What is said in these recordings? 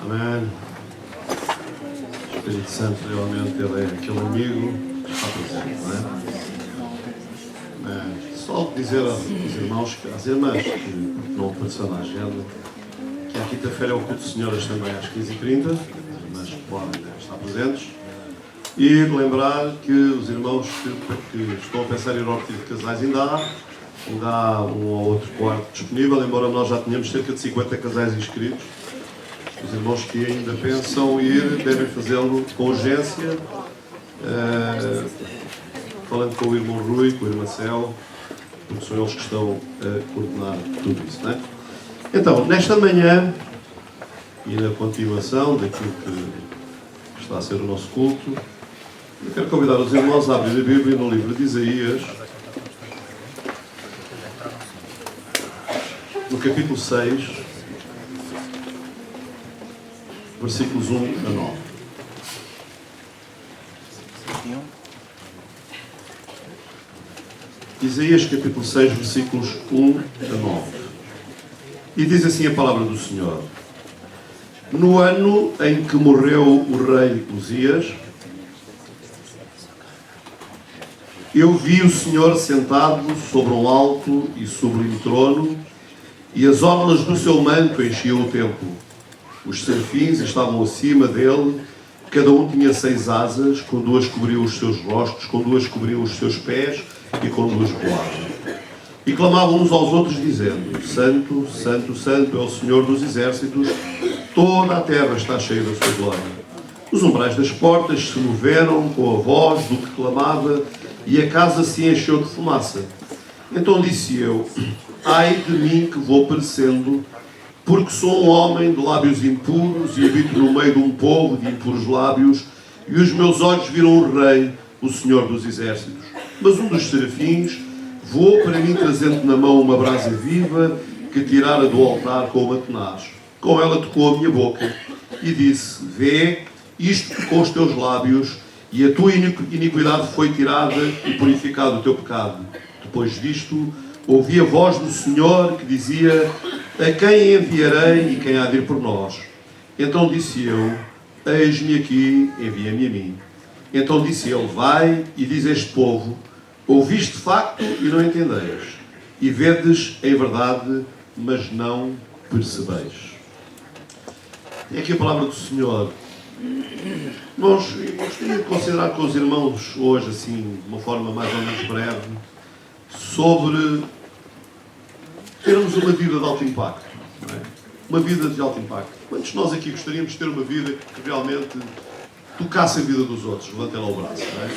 Amém. O Espírito Santo realmente ele é aquele amigo que está presente, não é? Amém. Só dizer aos irmãos, às irmãs que não apareceu na agenda, que à quinta-feira é o culto de senhoras também às 15h30, as irmãs que podem estar presentes. E lembrar que os irmãos que estão a pensar em ir ao retiro de casais ainda há um ou outro quarto disponível, embora nós já tenhamos cerca de 50 casais inscritos. Os irmãos que ainda pensam ir devem fazê-lo com urgência, falando com o irmão Rui, com o irmão Marcelo, porque são eles que estão a coordenar tudo isso, não é? Então, nesta manhã, e na continuação daquilo que está a ser o nosso culto, eu quero convidar os irmãos a abrir a Bíblia no livro de Isaías, no capítulo 6, versículos 1 a 9. Isaías capítulo 6, versículos 1 a 9. E diz assim a palavra do Senhor: No ano em que morreu o rei Uzias, eu vi o Senhor sentado sobre um alto e sublime trono, e as orlas do seu manto enchiam o templo. Os serafins estavam acima dele, cada um tinha 6 asas, com 2 cobriam os seus rostos, com 2 cobriam os seus pés e com 2 voavam. E clamavam uns aos outros, dizendo: Santo, Santo, Santo é o Senhor dos exércitos, toda a terra está cheia da sua glória. Os umbrais das portas se moveram com a voz do que clamava, e a casa se encheu de fumaça. Então disse eu: Ai de mim que vou perecendo, porque sou um homem de lábios impuros e habito no meio de um povo de impuros lábios, e os meus olhos viram o Rei, o Senhor dos exércitos. Mas um dos serafins voou para mim, trazendo na mão uma brasa viva que tirara do altar com uma tenaz. Com ela tocou a minha boca e disse: Vê, isto tocou os teus lábios, e a tua iniquidade foi tirada e purificado o teu pecado. Depois disto, ouvi a voz do Senhor que dizia: A quem enviarei e quem há de ir por nós? Então disse eu: Eis-me aqui, envia-me a mim. Então disse ele: Vai e diz a este povo: Ouviste de facto e não entendeis, e vedes em verdade, mas não percebeis. É aqui a palavra do Senhor. Nós gostaria de considerar com os irmãos hoje, assim, de uma forma mais ou menos breve, sobre termos uma vida de alto impacto. Não é? Uma vida de alto impacto. Quantos de nós aqui gostaríamos de ter uma vida que realmente tocasse a vida dos outros? Levantem lá o braço. Não é?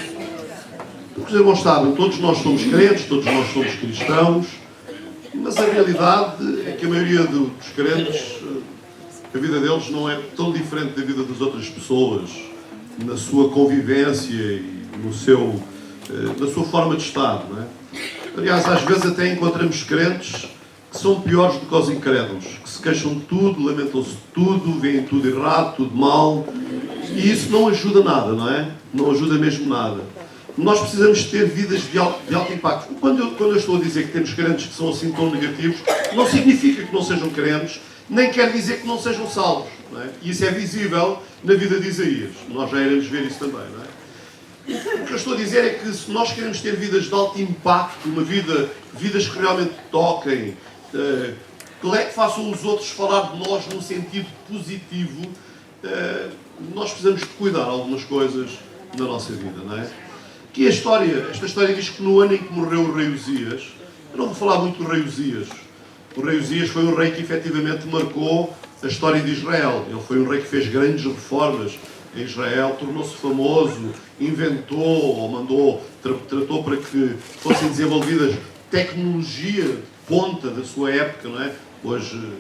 Porque os irmãos sabem, todos nós somos crentes, todos nós somos cristãos, mas a realidade é que a maioria dos crentes, a vida deles não é tão diferente da vida das outras pessoas, na sua convivência e na sua forma de estar. Não é? Aliás, às vezes até encontramos crentes que são piores do que os incrédulos, que se queixam de tudo, lamentam-se de tudo, veem tudo errado, tudo mal, e isso não ajuda nada, não é? Não ajuda mesmo nada. Nós precisamos ter vidas de alto impacto. Quando eu estou a dizer que temos crentes que são assim tão negativos, não significa que não sejam crentes, nem quer dizer que não sejam salvos. Não é? E isso é visível na vida de Isaías. Nós já iremos ver isso também. Não é? O que eu estou a dizer é que se nós queremos ter vidas de alto impacto, vidas que realmente toquem, que façam os outros falar de nós num sentido positivo, nós precisamos de cuidar algumas coisas na nossa vida. Não é? Que esta história diz que no ano em que morreu o rei Uzias, eu não vou falar muito do rei Uzias. O rei Uzias foi um rei que efetivamente marcou a história de Israel. Ele foi um rei que fez grandes reformas em Israel, tornou-se famoso, inventou ou tratou para que fossem desenvolvidas tecnologia de ponta da sua época, não é? Hoje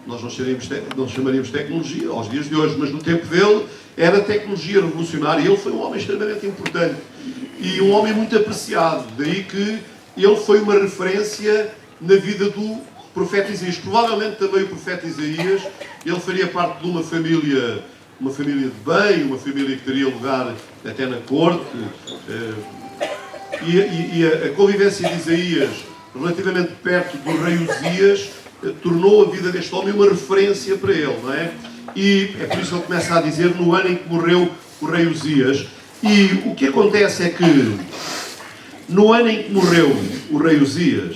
nós não chamaríamos tecnologia aos dias de hoje, mas no tempo dele era tecnologia revolucionária. Ele foi um homem extremamente importante e um homem muito apreciado. Daí que ele foi uma referência na vida do profeta Isaías. Provavelmente também o profeta Isaías, ele faria parte de uma família de bem, uma família que teria lugar até na corte. E a convivência de Isaías relativamente perto do rei Uzias tornou a vida deste homem uma referência para ele, não é? E é por isso que ele começa a dizer no ano em que morreu o rei Uzias. E o que acontece é que no ano em que morreu o rei Uzias,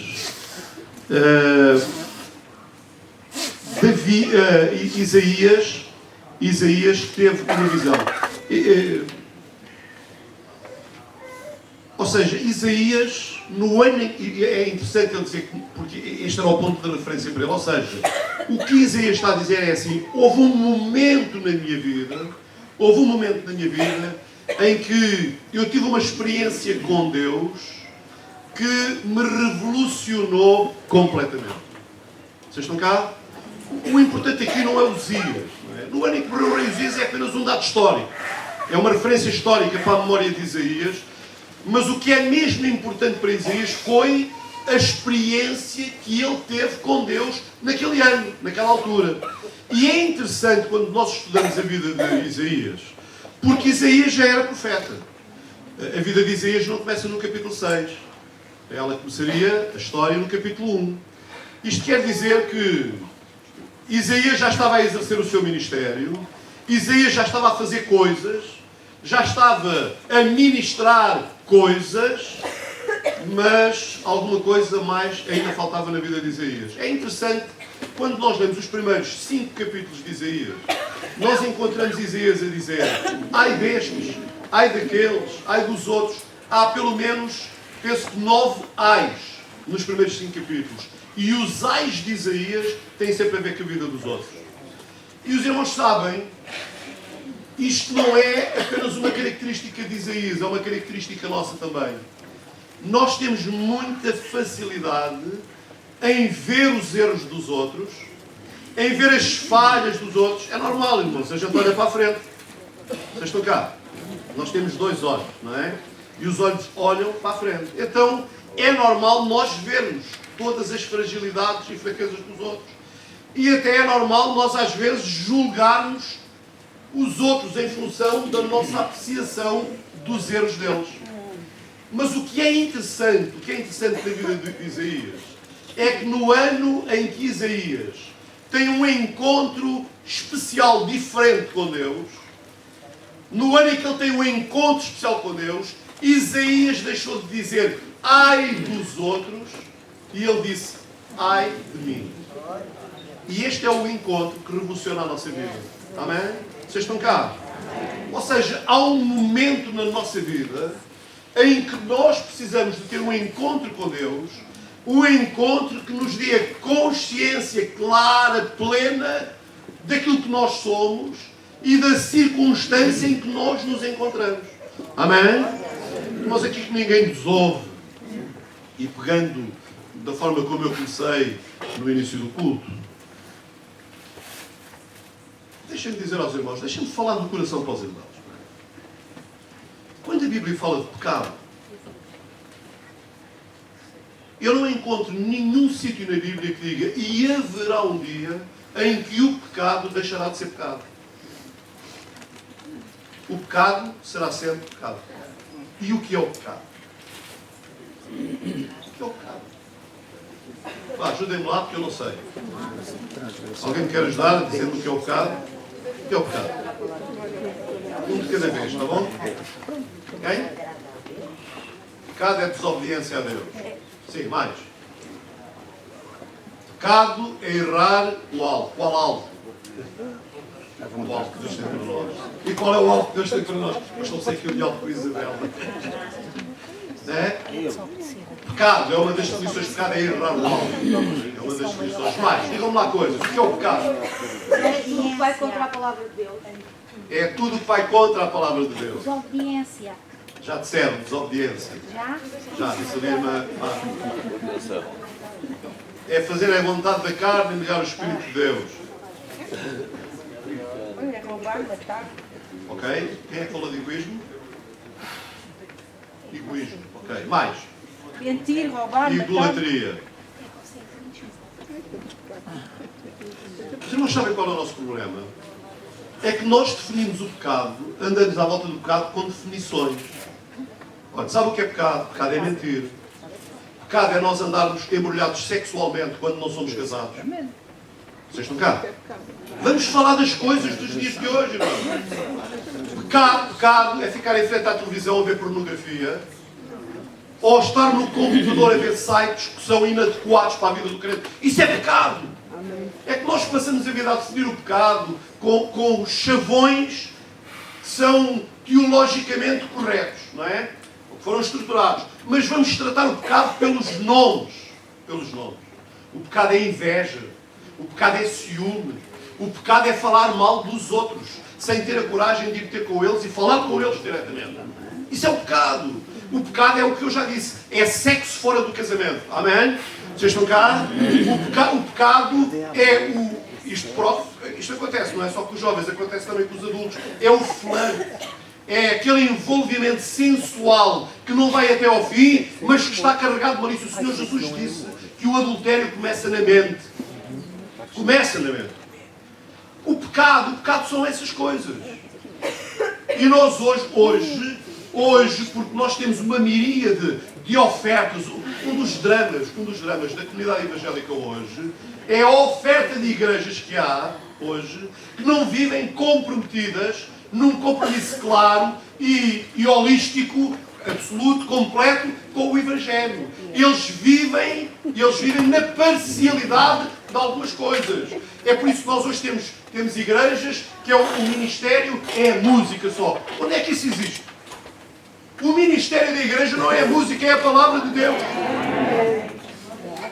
Isaías teve uma visão. Ou seja, Isaías, no ano em que... É interessante ele dizer, porque este era o ponto de referência para ele. Ou seja, o que Isaías está a dizer é assim: houve um momento na minha vida em que eu tive uma experiência com Deus que me revolucionou completamente. Vocês estão cá? O importante aqui não é Uzias. Não é? No ano em que morreu o rei Uzias é apenas um dado histórico. É uma referência histórica para a memória de Isaías. Mas o que é mesmo importante para Isaías foi a experiência que ele teve com Deus naquele ano, naquela altura. E é interessante quando nós estudamos a vida de Isaías, porque Isaías já era profeta. A vida de Isaías não começa no capítulo 6. Ela começaria a história no capítulo 1. Isto quer dizer que Isaías já estava a exercer o seu ministério, Isaías já estava a fazer coisas, já estava a ministrar coisas, mas alguma coisa mais ainda faltava na vida de Isaías. É interessante, quando nós lemos os primeiros 5 capítulos de Isaías, nós encontramos Isaías a dizer: ai destes, ai daqueles, ai dos outros. Há pelo menos, penso que 9 ais nos primeiros 5 capítulos. E os ais de Isaías têm sempre a ver com a vida dos outros. E os irmãos sabem, isto não é apenas uma característica de Isaías, é uma característica nossa também. Nós temos muita facilidade em ver os erros dos outros, em ver as falhas dos outros. É normal, irmãos, a gente olha para a frente. Vocês estão cá? Nós temos 2 olhos, não é? E os olhos olham para a frente. Então, é normal nós vermos todas as fragilidades e fraquezas dos outros. E até é normal nós, às vezes, julgarmos os outros em função da nossa apreciação dos erros deles. Mas o que é interessante na vida de Isaías, é que no ano em que Isaías tem um encontro especial, diferente com Deus, no ano em que ele tem um encontro especial com Deus, Isaías deixou de dizer ai dos outros e ele disse ai de mim. E este é o encontro que revoluciona a nossa vida. Amém? Vocês estão cá? Ou seja, há um momento na nossa vida em que nós precisamos de ter um encontro com Deus, um encontro que nos dê a consciência clara, plena, daquilo que nós somos e da circunstância em que nós nos encontramos. Amém? Nós aqui que ninguém nos ouve, e pegando da forma como eu comecei no início do culto, deixem-me dizer aos irmãos, deixem-me falar do coração para os irmãos. Quando a Bíblia fala de pecado, eu não encontro nenhum sítio na Bíblia que diga e haverá um dia em que o pecado deixará de ser pecado. O pecado será sempre pecado. E o que é o pecado? O que é o pecado? Ajudem-me lá porque eu não sei. Alguém me quer ajudar dizendo o que é o pecado? O que é o pecado? Um de cada vez, está bom? Quem? Pecado é desobediência a Deus. Sim, mais. Pecado é errar o alvo. Qual alvo? O alvo que Deus tem para nós. E qual é o alvo que Deus tem para nós? Mas não sei que eu me alvo com Isabel. É? Pecado é uma das definições de pecado, é errar o alvo. É uma das definições. Mais, digam-me lá coisas. O que é o pecado? É tudo que vai contra a palavra de Deus. É tudo que vai contra a palavra de Deus. Desobediência. Já disseram, desobediência. Já disse ali uma... É fazer a vontade da carne e negar o Espírito de Deus. É roubar, matar. Ok? Quem é que fala de egoísmo? Egoísmo. Ok. Mais. Mentir, roubar, matar. Idolatria. Vocês não sabem qual é o nosso problema? É que nós definimos o pecado, andamos à volta do pecado com definições. Olha, sabe o que é pecado? Pecado é mentir. pecado é nós andarmos embrulhados sexualmente quando não somos casados. Vocês estão cá? Vamos falar das coisas dos dias de hoje, irmão. Pecado é ficar em frente à televisão a ver pornografia, ou estar no computador a ver sites que são inadequados para a vida do crente. Isso é pecado. É que nós passamos a vida a definir o pecado com chavões que são teologicamente corretos, não é? Que foram estruturados. Mas vamos tratar o pecado pelos nomes. Pelos nomes. O pecado é inveja. O pecado é ciúme. O pecado é falar mal dos outros, sem ter a coragem de ir ter com eles e falar com eles diretamente. Isso é o pecado. O pecado é o que eu já disse. É sexo fora do casamento. Amém? Vocês estão cá? O pecado é o... Isto acontece, não é só com os jovens, acontece também com os adultos. É o flerte. É aquele envolvimento sensual que não vai até ao fim, mas que está carregado de malícia. O Senhor Jesus disse que o adultério começa na mente. Começa na mente. O pecado são essas coisas. E nós hoje, porque nós temos uma miríade de ofertas, um dos dramas da comunidade evangélica hoje, é a oferta de igrejas que há hoje, que não vivem comprometidas num compromisso claro e holístico, absoluto, completo, com o Evangelho. Eles vivem na parcialidade de algumas coisas. É por isso que nós hoje temos igrejas que o ministério é a música só. Onde é que isso existe? O ministério da igreja não é a música, é a palavra de Deus.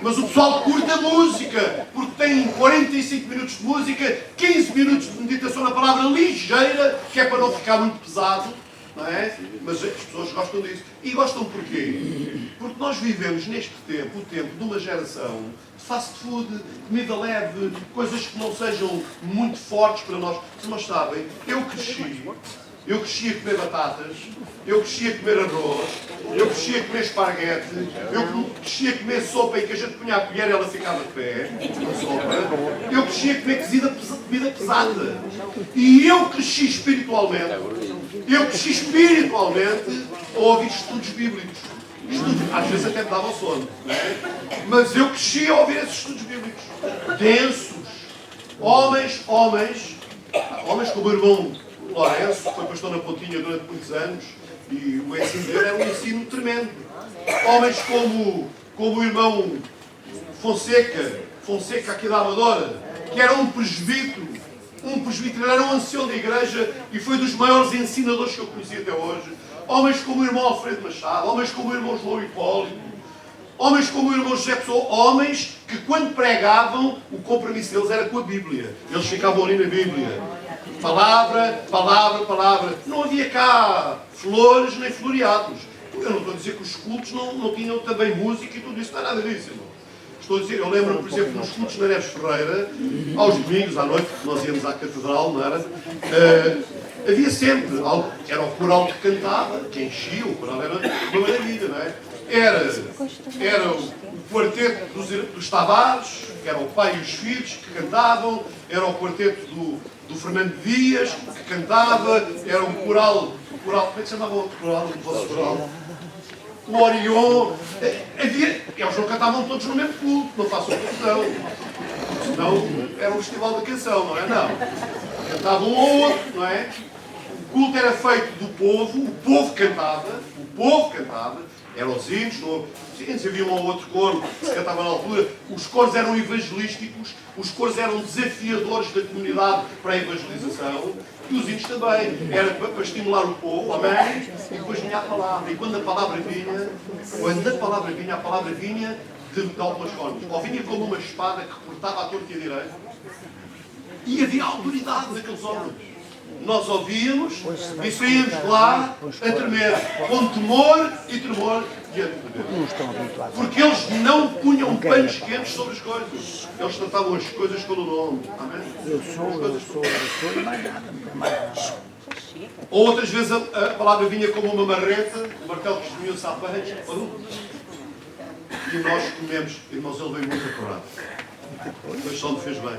Mas o pessoal curta a música, porque tem 45 minutos de música, 15 minutos de meditação na palavra ligeira, que é para não ficar muito pesado, não é? Mas as pessoas gostam disso. E gostam porquê? Porque nós vivemos neste tempo, o tempo de uma geração de fast food, comida leve, coisas que não sejam muito fortes para nós. Se nós sabem, eu cresci a comer batatas, eu cresci a comer arroz, eu cresci a comer esparguete, eu cresci a comer sopa em que a gente punha a colher e ela ficava de pé, eu cresci a comer comida pesada. E eu cresci espiritualmente a ouvir estudos bíblicos. Às vezes até me dava sono, não é? Mas eu cresci a ouvir esses estudos bíblicos. Densos. Homens como o irmão Lourenço, foi pastor na Pontinha durante muitos anos, e o ensino dele era um ensino tremendo. Homens como o irmão Fonseca aqui da Amadora, que era um presbítero, ele era um ancião da igreja e foi dos maiores ensinadores que eu conheci até hoje. Homens como o irmão Alfredo Machado, homens como o irmão João Hipólito, homens como o irmão José Pessoa, homens que quando pregavam, o compromisso deles era com a Bíblia. Eles ficavam ali na Bíblia. Palavra. Não havia cá flores nem floreados. Eu não estou a dizer que os cultos não tinham também música e tudo isso, não é nada disso, irmão. Estou a dizer, eu lembro, por exemplo, nos cultos na Neves Ferreira, aos domingos, à noite, que nós íamos à catedral, não era? Havia sempre algo, era o coral que cantava, que enchia, o coral era uma maravilha, não é? Era o quarteto dos Tavares, que era o pai e os filhos que cantavam, era o quarteto do Fernando Dias, que cantava, era o coral, como é que se chamava o coral, o vosso coral? O Orion, eles não cantavam todos no mesmo culto, não façam confusão, senão era um festival da canção, não é? Não. Cantavam um ou outro, não é? O culto era feito do povo, o povo cantava, eram os hinos, havia um ou outro coro que se cantava na altura, os coros eram evangelísticos, os coros eram desafiadores da comunidade para a evangelização, e os hinos também, era para estimular o povo, amém, e depois vinha a palavra, e quando a palavra vinha, a palavra vinha de algumas formas, ou vinha como uma espada que cortava a torta e a direita, e havia autoridade naqueles homens. Nós ouvíamos e saíamos lá a tremer, com temor e tremor diante de Deus. Porque eles não punham panos quentes sobre as coisas. Eles tratavam as coisas pelo nome. Amém? Eu sou e mais nada. Ou outras vezes a palavra vinha como uma marreta, o martelo que espremia-se à pães. E nós comemos, irmãos, ele veio muito acordado. Mas só me fez bem.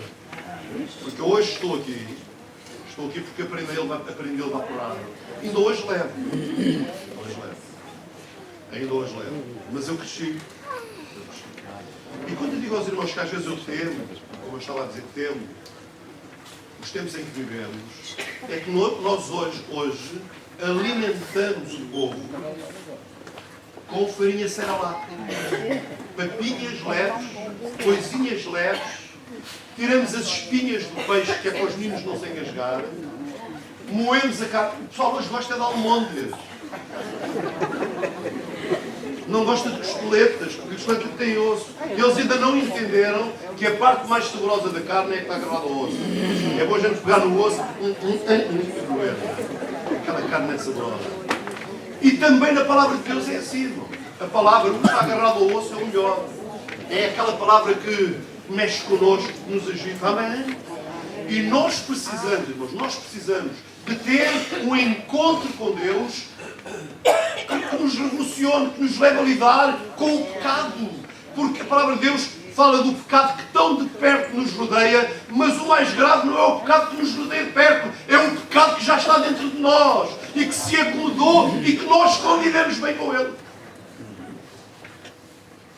Porque hoje estou aqui porque aprendi ele a evaporar. Ainda hoje levo. Mas eu cresci. digo aos irmãos que às vezes eu temo, como eu estava a dizer, temo, os tempos em que vivemos, é que nós hoje alimentamos o povo com farinha Cerelac, papinhas leves, coisinhas leves, tiramos as espinhas do peixe, que é para os meninos não se engasgarem, moemos a carne. O pessoal hoje gosta de almôndegas. Não gosta de costeletas, porque a costeleta tem osso. Eles ainda não entenderam que a parte mais saborosa da carne é que está agarrada ao osso. É bom a gente pegar no osso e roer. Aquela carne é saborosa. E também na palavra de Deus é assim, irmão. A palavra, o que está agarrado ao osso é o melhor. É aquela palavra que mexe connosco, que nos agita. Amém? E nós precisamos, irmãos, de ter um encontro com Deus que nos revolucione, que nos leve a lidar com o pecado. Porque a palavra de Deus fala do pecado que tão de perto nos rodeia, mas o mais grave não é o pecado que nos rodeia de perto, é um pecado que já está dentro de nós e que se acomodou e que nós convivemos bem com ele.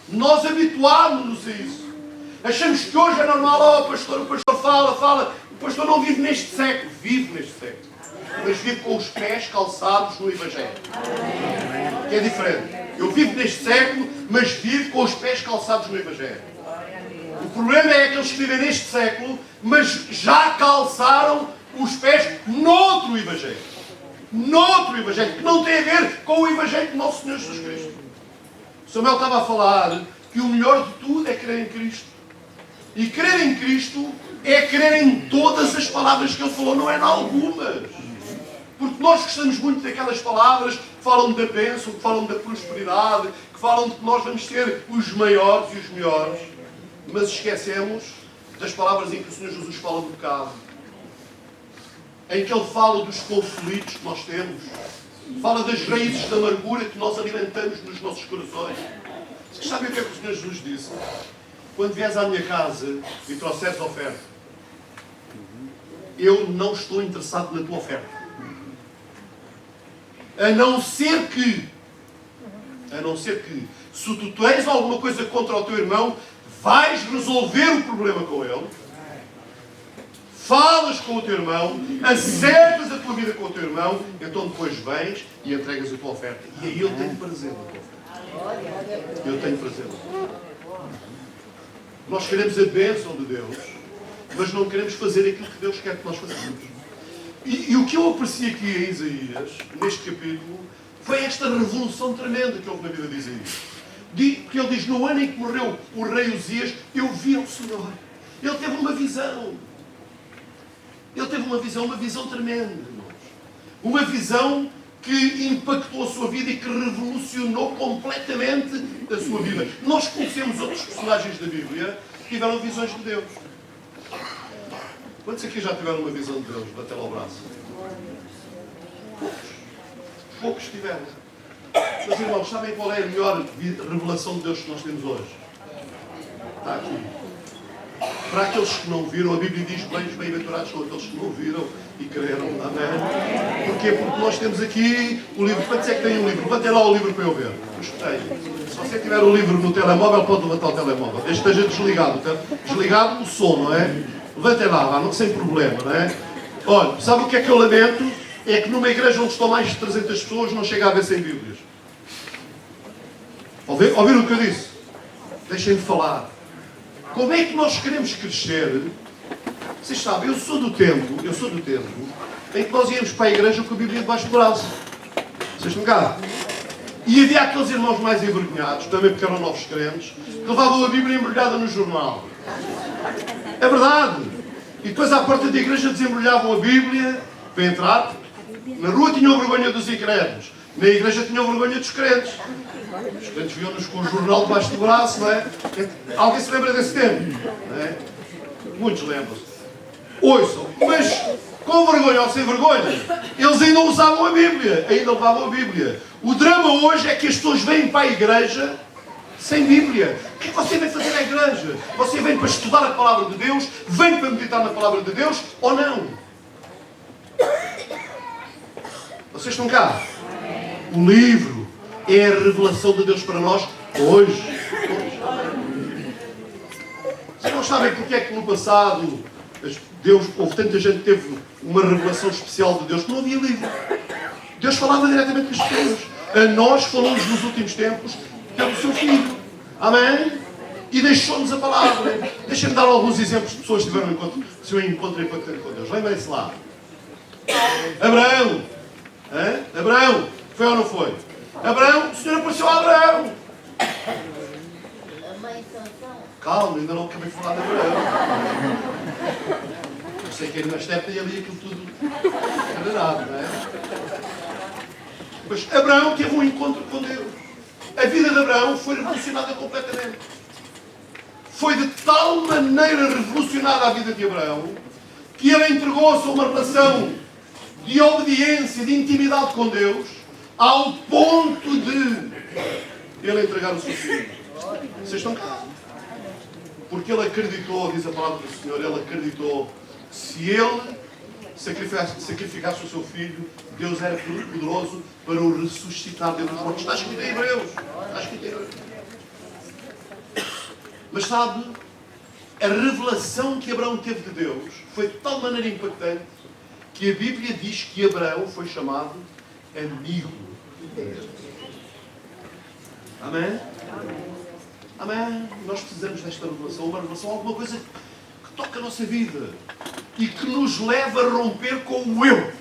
Nós habituámos-nos a isso. Achamos que hoje é normal, o pastor fala, o pastor não vive neste século. Vive neste século. Mas vive com os pés calçados no Evangelho. Que é diferente. Eu vivo neste século, mas vivo com os pés calçados no Evangelho. O problema é aqueles que vivem neste século, mas já calçaram os pés noutro Evangelho. Noutro Evangelho, que não tem a ver com o Evangelho de nosso Senhor Jesus Cristo. O Samuel estava a falar que o melhor de tudo é crer em Cristo. E crer em Cristo é crer em todas as palavras que Ele falou, não é em algumas. Porque nós gostamos muito daquelas palavras que falam da bênção, que falam da prosperidade, que falam de que nós vamos ser os maiores e os melhores. Mas esquecemos das palavras em que o Senhor Jesus fala do pecado. Em que Ele fala dos conflitos que nós temos. Fala das raízes da amargura que nós alimentamos nos nossos corações. Vocês sabem o que é que o Senhor Jesus disse? Quando vieres à minha casa e trouxeres oferta, eu não estou interessado na tua oferta. A não ser que, se tu tens alguma coisa contra o teu irmão, vais resolver o problema com ele, falas com o teu irmão, acertas a tua vida com o teu irmão, então depois vens e entregas a tua oferta. E aí eu tenho prazer na tua oferta. Eu tenho prazer. Nós queremos a bênção de Deus, mas não queremos fazer aquilo que Deus quer que nós façamos. E o que eu aprecio aqui em Isaías, neste capítulo, foi esta revolução tremenda que houve na vida de Isaías. Porque ele diz, no ano em que morreu o rei Uzias, eu vi o Senhor. Ele teve uma visão. Ele teve uma visão tremenda. Uma visão que impactou a sua vida e que revolucionou completamente a sua vida. Nós conhecemos outros personagens da Bíblia que tiveram visões de Deus. Quantos aqui já tiveram uma visão de Deus? Bateu ao braço. Poucos tiveram. Mas irmãos, sabem qual é a melhor revelação de Deus que nós temos hoje? Está aqui. Para aqueles que não viram, a Bíblia diz, bem-aventurados são aqueles que não viram e creram. Amém? Porquê? Porque nós temos aqui o livro. Quantos é que têm um livro? Levantem lá o livro para eu ver. Os que têm. Se você tiver o livro no telemóvel, pode levantar o telemóvel. Desde que esteja desligado. Desligado o som, não é? Levantem lá, não, sem problema, não é? Olha, sabe o que é que eu lamento? É que numa igreja onde estão mais de 300 pessoas não chega a haver 100 Bíblias. Ouviram o que eu disse? Deixem-me falar. Como é que nós queremos crescer? Vocês sabem, eu sou do tempo em que nós íamos para a igreja com a Bíblia debaixo do braço. Vocês estão cá? E havia aqueles irmãos mais envergonhados, também porque eram novos crentes, que levavam a Bíblia embrulhada no jornal. É verdade. E depois à porta da igreja desembrulhavam a Bíblia para entrar. Na rua tinham vergonha dos incrédulos. Na igreja tinham vergonha dos crentes. Os crentes viam-nos com o jornal debaixo do braço, não é? Alguém se lembra desse tempo? Não é? Muitos lembram-se. Ouçam, mas com vergonha ou sem vergonha, eles ainda usavam a Bíblia. Ainda levavam a Bíblia. O drama hoje é que as pessoas vêm para a igreja sem Bíblia. O que é que você vem fazer na igreja? Você vem para estudar a palavra de Deus? Vem para meditar na palavra de Deus? Ou não? Vocês estão cá? O livro é a revelação de Deus para nós hoje. Não sabem porque é que no passado houve tanta gente que teve uma revelação especial de Deus que não havia livro. Deus falava diretamente com as pessoas. A nós falou-nos nos últimos tempos pelo seu Filho. Amém? E deixou-nos a palavra. Deixem-me dar alguns exemplos de pessoas que tiveram um encontro, seu encontro impactante com Deus. Lembrem-se lá. Abraão. Abraão. Foi ou não foi? Abraão, o Senhor apareceu a Abraão. Calma, ainda não acabei de falar de Abraão. Eu sei que na Stepa e ali aquilo tudo enganado, não é? Mas Abraão teve um encontro com Deus. A vida de Abraão foi revolucionada completamente. Foi de tal maneira revolucionada a vida de Abraão que ele entregou-se a uma relação de obediência, de intimidade com Deus, ao ponto de ele entregar o seu filho. Vocês estão cá? Porque ele acreditou, diz a palavra do Senhor, ele acreditou que se ele sacrificasse o seu filho, Deus era poderoso para o ressuscitar dentre os mortos. Está escrito em Hebreus. Está escrito em Hebreus. Mas sabe, a revelação que Abraão teve de Deus foi de tal maneira impactante que a Bíblia diz que Abraão foi chamado amigo de Deus. Amém? Amém? Nós precisamos desta revelação, uma revelação, alguma coisa que toca a nossa vida e que nos leva a romper com o eu.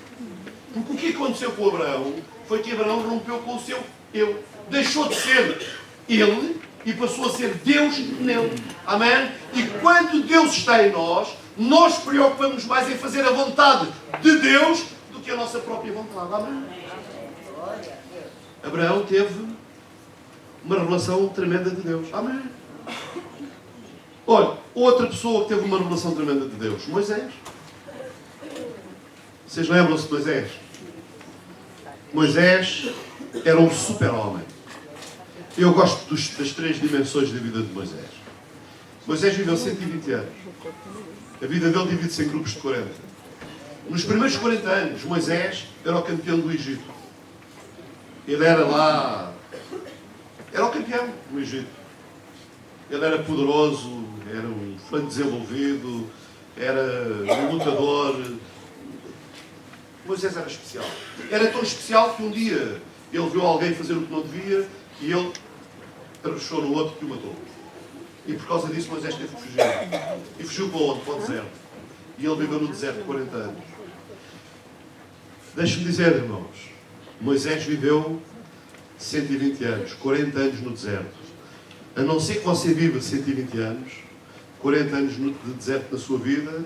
Porque o que aconteceu com Abraão foi que Abraão rompeu com o seu eu. Deixou de ser ele e passou a ser Deus nele. Amém? E quando Deus está em nós, nós preocupamos mais em fazer a vontade de Deus do que a nossa própria vontade. Amém? Abraão teve uma relação tremenda de Deus. Amém? Olha, outra pessoa que teve uma revelação tremenda de Deus, Moisés. Vocês lembram-se de Moisés? Moisés era um super-homem. Eu gosto das três dimensões da vida de Moisés. Moisés viveu 120 anos. A vida dele divide-se em grupos de 40. Nos primeiros 40 anos, Moisés era o campeão do Egito. Ele era lá... Era o campeão do Egito. Ele era poderoso, era um franco desenvolvido, era um lutador. Moisés era especial. Era tão especial que um dia ele viu alguém fazer o que não devia e ele arrochou no outro que o matou. E por causa disso Moisés teve que fugir. E fugiu para onde? Para o deserto. E ele viveu no deserto 40 anos. Deixe-me dizer, irmãos, Moisés viveu 120 anos, 40 anos no deserto. A não ser que você viva 120 anos, 40 anos de deserto na sua vida,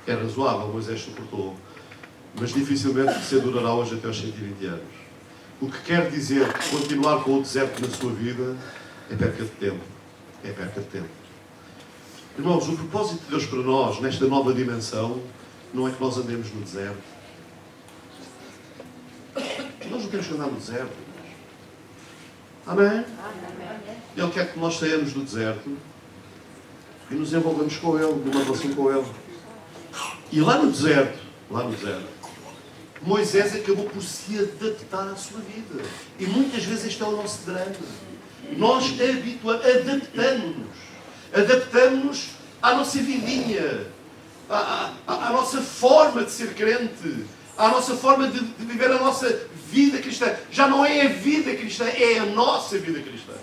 é razoável, Moisés suportou. Mas dificilmente você durará hoje até aos 120 anos. O que quer dizer que continuar com o deserto na sua vida é perca de tempo. É perca de tempo. Irmãos, o propósito de Deus para nós, nesta nova dimensão, não é que nós andemos no deserto. Nós não temos que andar no deserto. Amém? Ele quer que nós saímos do deserto e nos envolvamos com Ele, numa relação com Ele. E lá no deserto, Moisés acabou por se adaptar à sua vida. E muitas vezes este é o nosso drama. Nós adaptamos-nos à nossa vidinha, à nossa forma de ser crente, à nossa forma de viver a nossa vida cristã. Já não é a vida cristã, é a nossa vida cristã.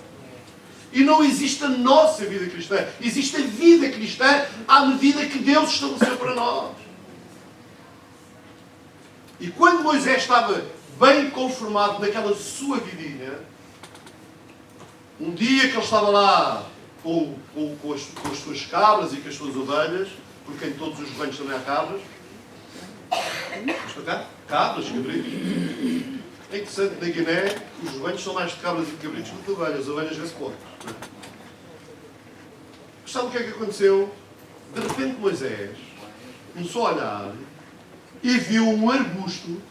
E não existe a nossa vida cristã, existe a vida cristã à medida que Deus estabeleceu para nós. E quando Moisés estava bem conformado naquela sua vidinha, um dia que ele estava lá com as suas cabras e com as suas ovelhas, porque em todos os rebanhos também há cabras. Estão cá? Cabras, cabritos. É interessante, na Guiné, os rebanhos são mais de cabras e de cabritos do que de ovelhas. As ovelhas vê-se pouco. Mas sabe o que é que aconteceu? De repente Moisés começou a olhar e viu um arbusto,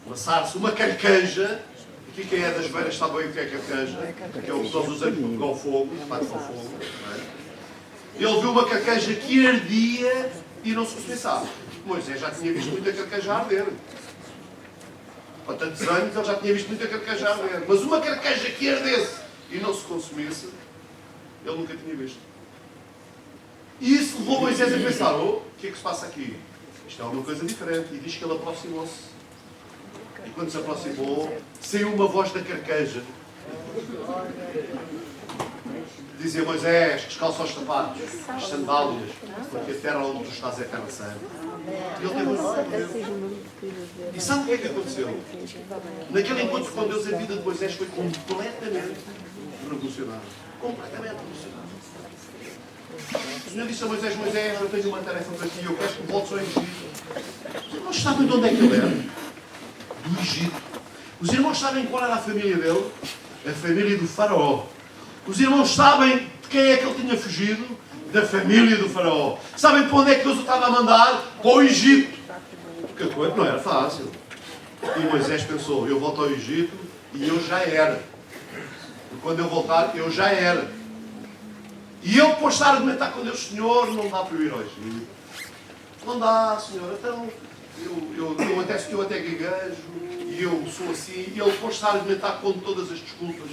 uma sarça, uma carqueja. Aqui quem é das beiras sabe bem o que é carqueja, que é o que nós usamos para pegar o fogo, para o fogo. Não é? Ele viu uma carqueja que ardia e não se começava. Moisés já tinha visto muita carqueja a arder. Há tantos anos ele já tinha visto muita carqueja a arder. Mas uma carqueja que ardesse e não se consumisse, Ele nunca tinha visto. E isso levou Moisés a pensar, o que é que se passa aqui? Isto é uma coisa diferente. E diz que ele aproximou-se. E quando se aproximou, saiu uma voz da carqueja. Dizia Moisés, descalça os sapatos, as sandálias, porque a terra onde tu estás é terra santa. E ele teve um encontro com Deus. E sabe o que é que aconteceu? Naquele encontro com Deus, a vida de Moisés foi completamente revolucionada. Completamente revolucionada. O Senhor disse a Moisés, Moisés, eu tenho uma tarefa para ti, eu quero que voltes ao Egito. Os irmãos sabem de onde é que ele era? Do Egito. Os irmãos sabem qual era a família dele? A família do faraó. Os irmãos sabem de quem é que ele tinha fugido? Da família do faraó. Sabem para onde é que Deus o estava a mandar? Para o Egito. Porque a coisa não era fácil. E Moisés pensou, eu volto ao Egito e eu já era. E quando eu voltar, eu já era. E ele depois está a argumentar com Deus, Senhor, não dá para eu ir ao Egito. Não dá, Senhor. Então, eu até gaguejo e eu sou assim. E ele depois está a argumentar com todas as desculpas.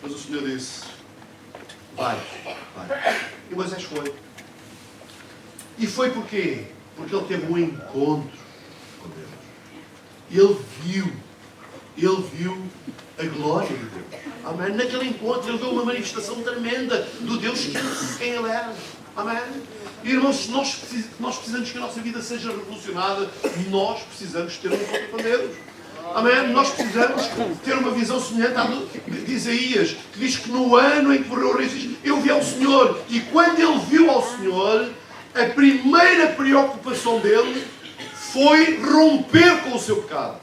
Mas o Senhor disse, vai. E Moisés foi. E foi porquê? Porque ele teve um encontro com Deus. Ele viu a glória de Deus. Amém? Naquele encontro ele viu uma manifestação tremenda do Deus quem ele era. Amém? E, irmãos, nós precisamos que a nossa vida seja revolucionada. Nós precisamos ter um encontro com Deus. Amém? Nós precisamos ter uma visão semelhante à de Isaías, que diz que no ano em que morreu o rei Isaías, eu vi ao Senhor. E quando ele viu ao Senhor, a primeira preocupação dele foi romper com o seu pecado.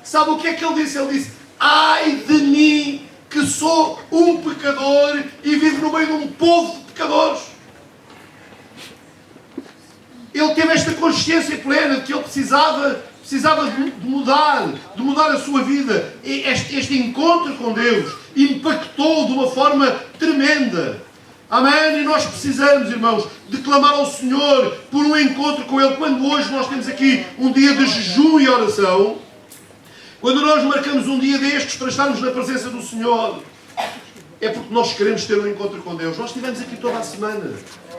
Sabe o que é que ele disse? Ele disse, ai de mim, que sou um pecador e vivo no meio de um povo de pecadores. Ele teve esta consciência plena de que ele precisava de mudar a sua vida. Este encontro com Deus impactou de uma forma tremenda. Amém? E nós precisamos, irmãos, de clamar ao Senhor por um encontro com Ele. Quando hoje nós temos aqui um dia de jejum e oração, quando nós marcamos um dia destes para estarmos na presença do Senhor, é porque nós queremos ter um encontro com Deus. Nós estivemos aqui toda a semana.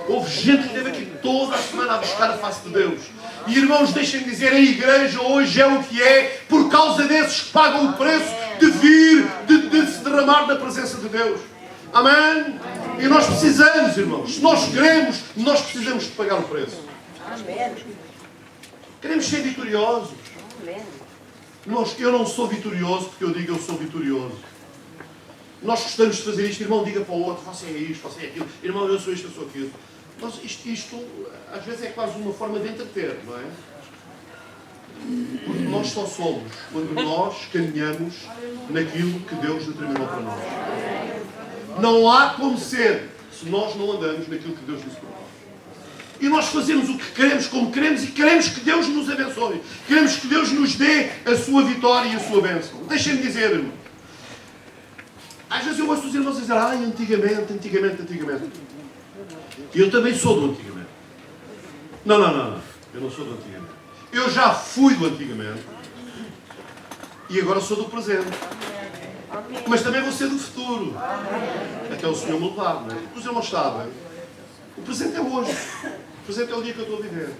Houve gente que esteve aqui toda a semana a buscar a face de Deus. E irmãos, deixem-me dizer, a igreja hoje é o que é por causa desses que pagam o preço de vir, de se derramar na presença de Deus. Amém? E nós precisamos, irmãos, se nós queremos, nós precisamos de pagar o preço. Queremos ser vitoriosos. Eu não sou vitorioso porque eu digo eu sou vitorioso. Nós gostamos de fazer isto, irmão, diga para o outro, você é isto, você é aquilo, irmão, eu sou isto, eu sou aquilo. Mas isto às vezes é quase uma forma de entreter, não é? Porque nós só somos quando nós caminhamos naquilo que Deus determinou para nós. Não há como ser se nós não andamos naquilo que Deus nos propõe. E nós fazemos o que queremos, como queremos, e queremos que Deus nos abençoe. Queremos que Deus nos dê a sua vitória e a sua bênção. Deixem-me dizer, irmão. Às vezes eu ouço os irmãos dizer, antigamente. E eu também sou do antigamente. Não. Eu não sou do antigamente. Eu já fui do antigamente. E agora sou do presente. Mas também vou ser do futuro. Até o Senhor me levar, não é? Os irmãos sabem. O presente é hoje. O presente é o dia que eu estou a viver.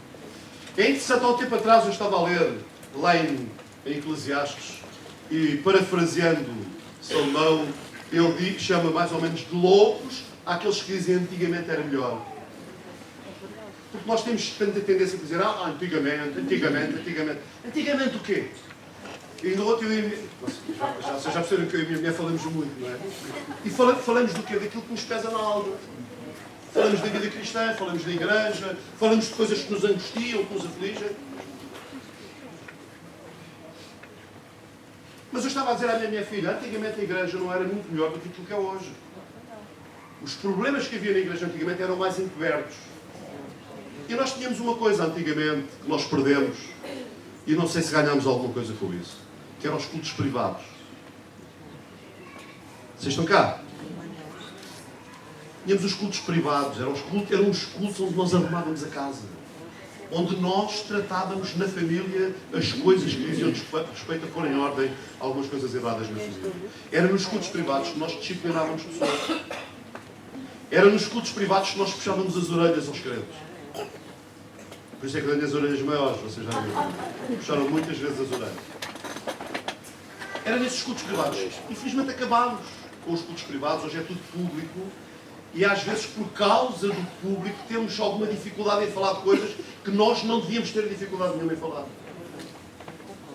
É interessante, há um tempo atrás eu estava a ler, lá em Eclesiastes, e parafraseando Salomão, ele chama mais ou menos de loucos àqueles que dizem antigamente era melhor. Porque nós temos tanta tendência a dizer antigamente. Antigamente o quê? E no outro já perceberam que eu e a minha mulher falamos muito, não é? E falamos do quê? Daquilo que nos pesa na alma. Falamos da vida cristã, falamos da igreja, falamos de coisas que nos angustiam, que nos afligem. Mas eu estava a dizer à minha filha, antigamente a igreja não era muito melhor do que aquilo que é hoje. Os problemas que havia na igreja antigamente eram mais encobertos. E nós tínhamos uma coisa antigamente que nós perdemos, e não sei se ganhámos alguma coisa com isso, que eram os cultos privados. Vocês estão cá? Tínhamos os cultos privados, eram os cultos onde nós arrumávamos a casa. Onde nós tratávamos na família as coisas que diziam respeito a pôr em ordem algumas coisas erradas na família. Era nos cultos privados que nós disciplinávamos pessoas. Era nos cultos privados que nós puxávamos as orelhas aos crentes. Por isso é que eu tenho as orelhas maiores, vocês já viram. Puxaram muitas vezes as orelhas. Era nesses cultos privados. Infelizmente acabámos com os cultos privados, hoje é tudo público. E às vezes, por causa do público, temos alguma dificuldade em falar de coisas que nós não devíamos ter dificuldade nenhuma em falar.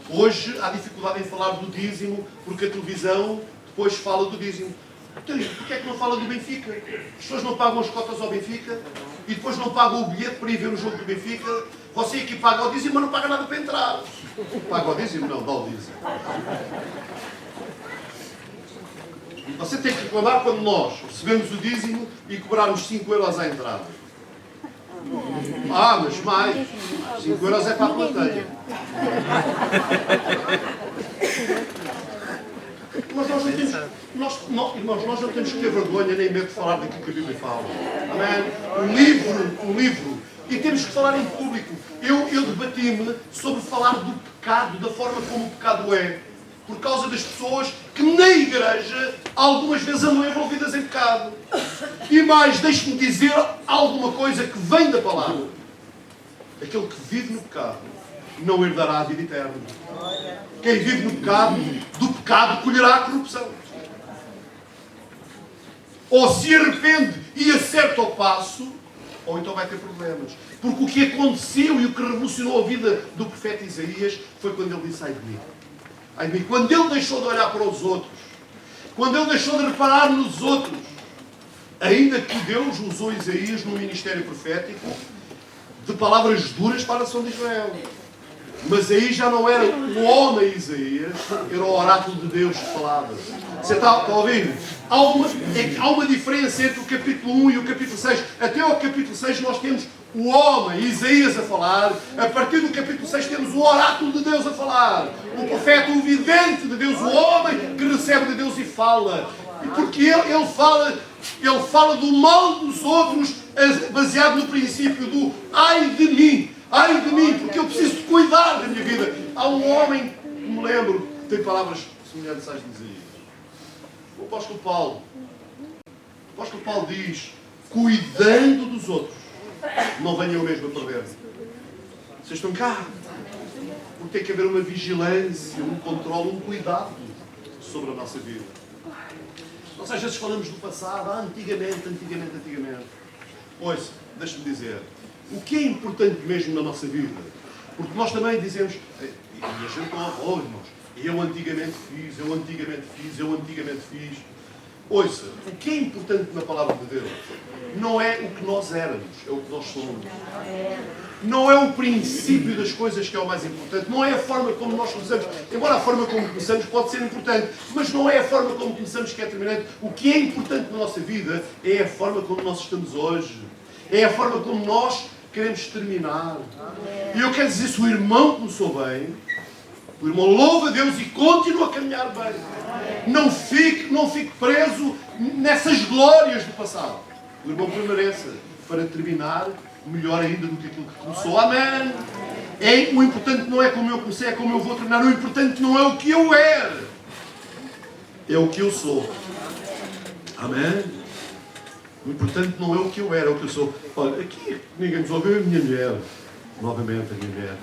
Hoje há dificuldade em falar do dízimo, porque a televisão depois fala do dízimo. Então, porquê é que não fala do Benfica? As pessoas não pagam as cotas ao Benfica e depois não pagam o bilhete para ir ver o jogo do Benfica. Você aqui paga o dízimo, mas não paga nada para entrar. Paga o dízimo? Não, dá o dízimo. Você tem que reclamar quando nós recebemos o dízimo e cobrarmos 5 euros à entrada. Ah, mas mais. 5 euros é para a plateia. Mas nós não temos, irmãos, nós não temos que ter vergonha nem medo de falar daquilo que a Bíblia fala. Amém? O livro. E temos que falar em público. Eu debati-me sobre falar do pecado, da forma como o pecado é. Por causa das pessoas que na igreja algumas vezes andam envolvidas em pecado. E mais, deixe-me dizer alguma coisa que vem da palavra. Aquele que vive no pecado não herdará a vida eterna. Quem vive no pecado, do pecado colherá a corrupção. Ou se arrepende e acerta o passo, ou então vai ter problemas. Porque o que aconteceu e o que revolucionou a vida do profeta Isaías foi quando ele disse: ai de mim. Ai de mim. Quando ele deixou de olhar para os outros, quando ele deixou de reparar nos outros, ainda que Deus usou Isaías no ministério profético de palavras duras para a nação de Israel. Mas aí já não era o homem Isaías, era o oráculo de Deus que falava. Você está a ouvir? Há uma diferença entre o capítulo 1 e o capítulo 6. Até ao capítulo 6 nós temos o homem Isaías a falar. A partir do capítulo 6 temos o oráculo de Deus a falar. O profeta, o vidente de Deus, o homem que recebe de Deus e fala. Porque ele fala do mal dos outros baseado no princípio do ai de mim. Ai de mim, porque eu preciso de cuidar da minha vida. Há um homem que me lembro, que tem palavras semelhantes às de Isaías. O apóstolo Paulo diz: cuidando dos outros, não venham eu mesmo a perder-me. Vocês estão cá. Porque tem que haver uma vigilância, um controle, um cuidado sobre a nossa vida. Nós às vezes falamos do passado, antigamente. Ouça, deixa-me dizer, o que é importante mesmo na nossa vida? Porque nós também dizemos, e a gente não arrola, irmãos, eu antigamente fiz. Ouça, o que é importante na palavra de Deus não é o que nós éramos, é o que nós somos. Não é o princípio das coisas que é o mais importante, não é a forma como nós começamos, embora a forma como começamos pode ser importante, mas não é a forma como começamos que é determinante. O que é importante na nossa vida é a forma como nós estamos hoje, é a forma como nós queremos terminar. E eu quero dizer, se o irmão começou bem, o irmão louva a Deus e continua a caminhar bem. Não fique preso nessas glórias do passado. O irmão permaneça para terminar melhor ainda do que aquilo que começou. Amém! O importante não é como eu comecei, é como eu vou terminar. O importante não é o que eu era, é o que eu sou. Amém? O importante não é o que eu era, é o que eu sou. Olha, aqui ninguém nos ouviu, a minha mulher. Novamente a minha mulher.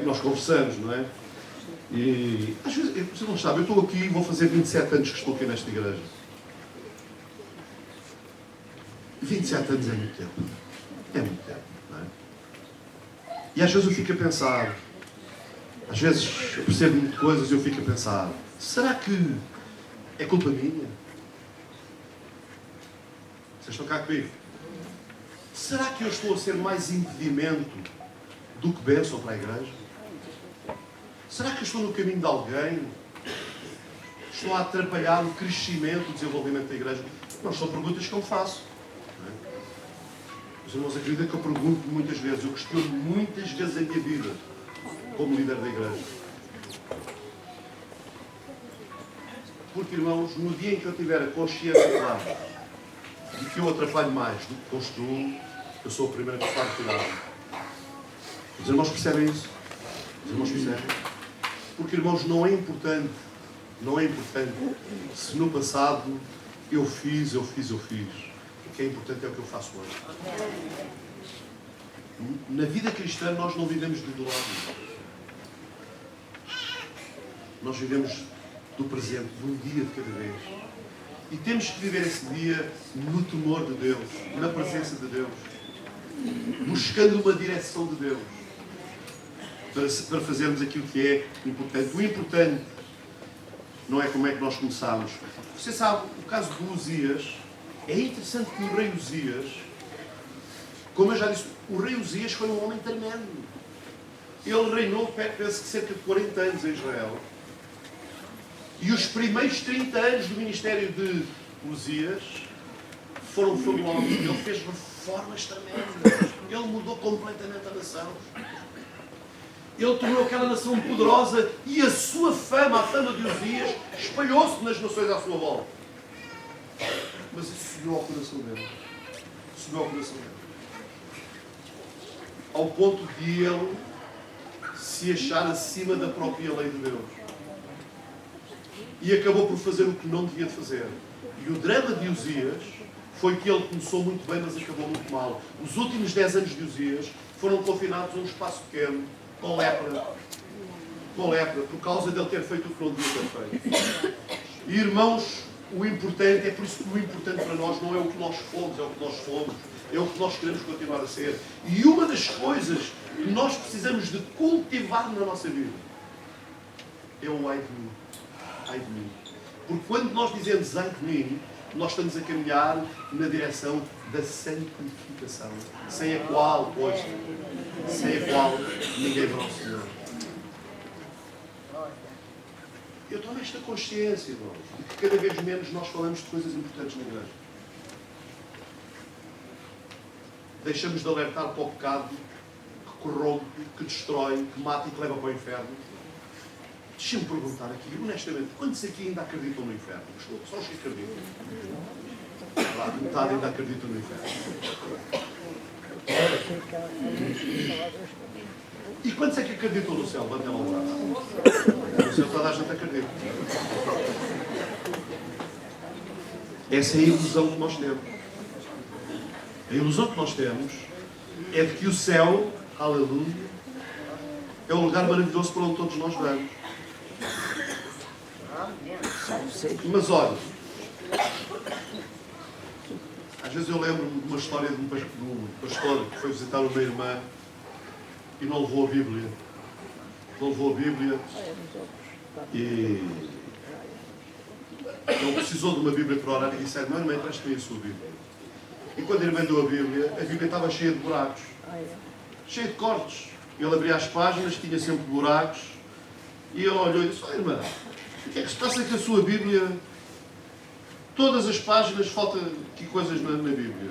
Nós conversamos, não é? E às vezes, você não sabe, eu estou aqui, vou fazer 27 anos que estou aqui nesta igreja. 27 anos é muito tempo. É muito tempo, não é? E às vezes eu fico a pensar, às vezes eu percebo muitas coisas e eu fico a pensar, será que é culpa minha? Vocês estão cá comigo? Será que eu estou a ser mais impedimento do que bênção para a igreja? Será que eu estou no caminho de alguém? Estou a atrapalhar o crescimento, o desenvolvimento da igreja? Não são perguntas que eu faço. Não é? Os irmãos acreditam que eu pergunto muitas vezes. Eu questiono muitas vezes a minha vida como líder da igreja. Porque, irmãos, no dia em que eu tiver a consciência clara de que eu atrapalho mais do que construo, eu sou o primeiro que está cuidado. Os irmãos percebem isso? Os irmãos percebem? Porque, irmãos, não é importante se no passado eu fiz. O que é importante é o que eu faço hoje. Na vida cristã nós não vivemos de glória. Nós vivemos do presente, de um dia de cada vez. E temos que viver esse dia no temor de Deus, na presença de Deus, buscando uma direção de Deus, para fazermos aquilo que é importante. O importante não é como é que nós começámos. Você sabe, o caso de Uzias, é interessante que o rei Uzias, como eu já disse, o rei Uzias foi um homem tremendo. Ele reinou, penso que cerca de 40 anos em Israel. E os primeiros 30 anos do ministério de Uzias foram fabulosos. Ele fez reformas tremendas. Ele mudou completamente a nação. Ele tornou aquela nação poderosa e a sua fama, a fama de Uzias, espalhou-se nas nações à sua volta. Mas isso subiu ao coração dele. Subiu ao coração dele. Ao ponto de ele se achar acima da própria lei de Deus. E acabou por fazer o que não devia de fazer. E o drama de Uzias foi que ele começou muito bem, mas acabou muito mal. Os últimos 10 anos de Uzias foram confinados a um espaço pequeno, com lepra, por causa de ele ter feito o que não devia ter feito. E irmãos, o importante, é por isso que o importante para nós não é o que nós fomos, é o que nós fomos, é o que nós queremos continuar a ser. E uma das coisas que nós precisamos de cultivar na nossa vida é o ai de mim. Ai de mim. Porque quando nós dizemos ai de mim, nós estamos a caminhar na direção da santificação, sem a qual, pois, ninguém verá o Senhor. Eu tomo esta consciência, irmãos, de que cada vez menos nós falamos de coisas importantes na igreja. Deixamos de alertar para o pecado que corrompe, que destrói, que mata e que leva para o inferno. Deixa-me perguntar aqui, honestamente, quantos aqui ainda acreditam no inferno? Só os que acreditam. Lá, metade ainda acreditam no inferno. E quantos é que acreditam no céu? Levantem lá o braço. No céu toda a gente acredita. Essa é a ilusão que nós temos. A ilusão que nós temos é de que o céu, aleluia, é um lugar maravilhoso para onde todos nós vamos. Mas olha, às vezes eu lembro-me de uma história de um pastor que foi visitar uma irmã e não levou a Bíblia. Não levou a Bíblia e ele precisou de uma Bíblia para orar e disse: irmã, empreste-me a sua Bíblia. E quando a irmã deu a Bíblia estava cheia de buracos, cheia de cortes. Ele abria as páginas, tinha sempre buracos, e ele olhou e disse: oh, irmã, o que é que se passa com a sua Bíblia? Todas as páginas faltam aqui coisas na Bíblia.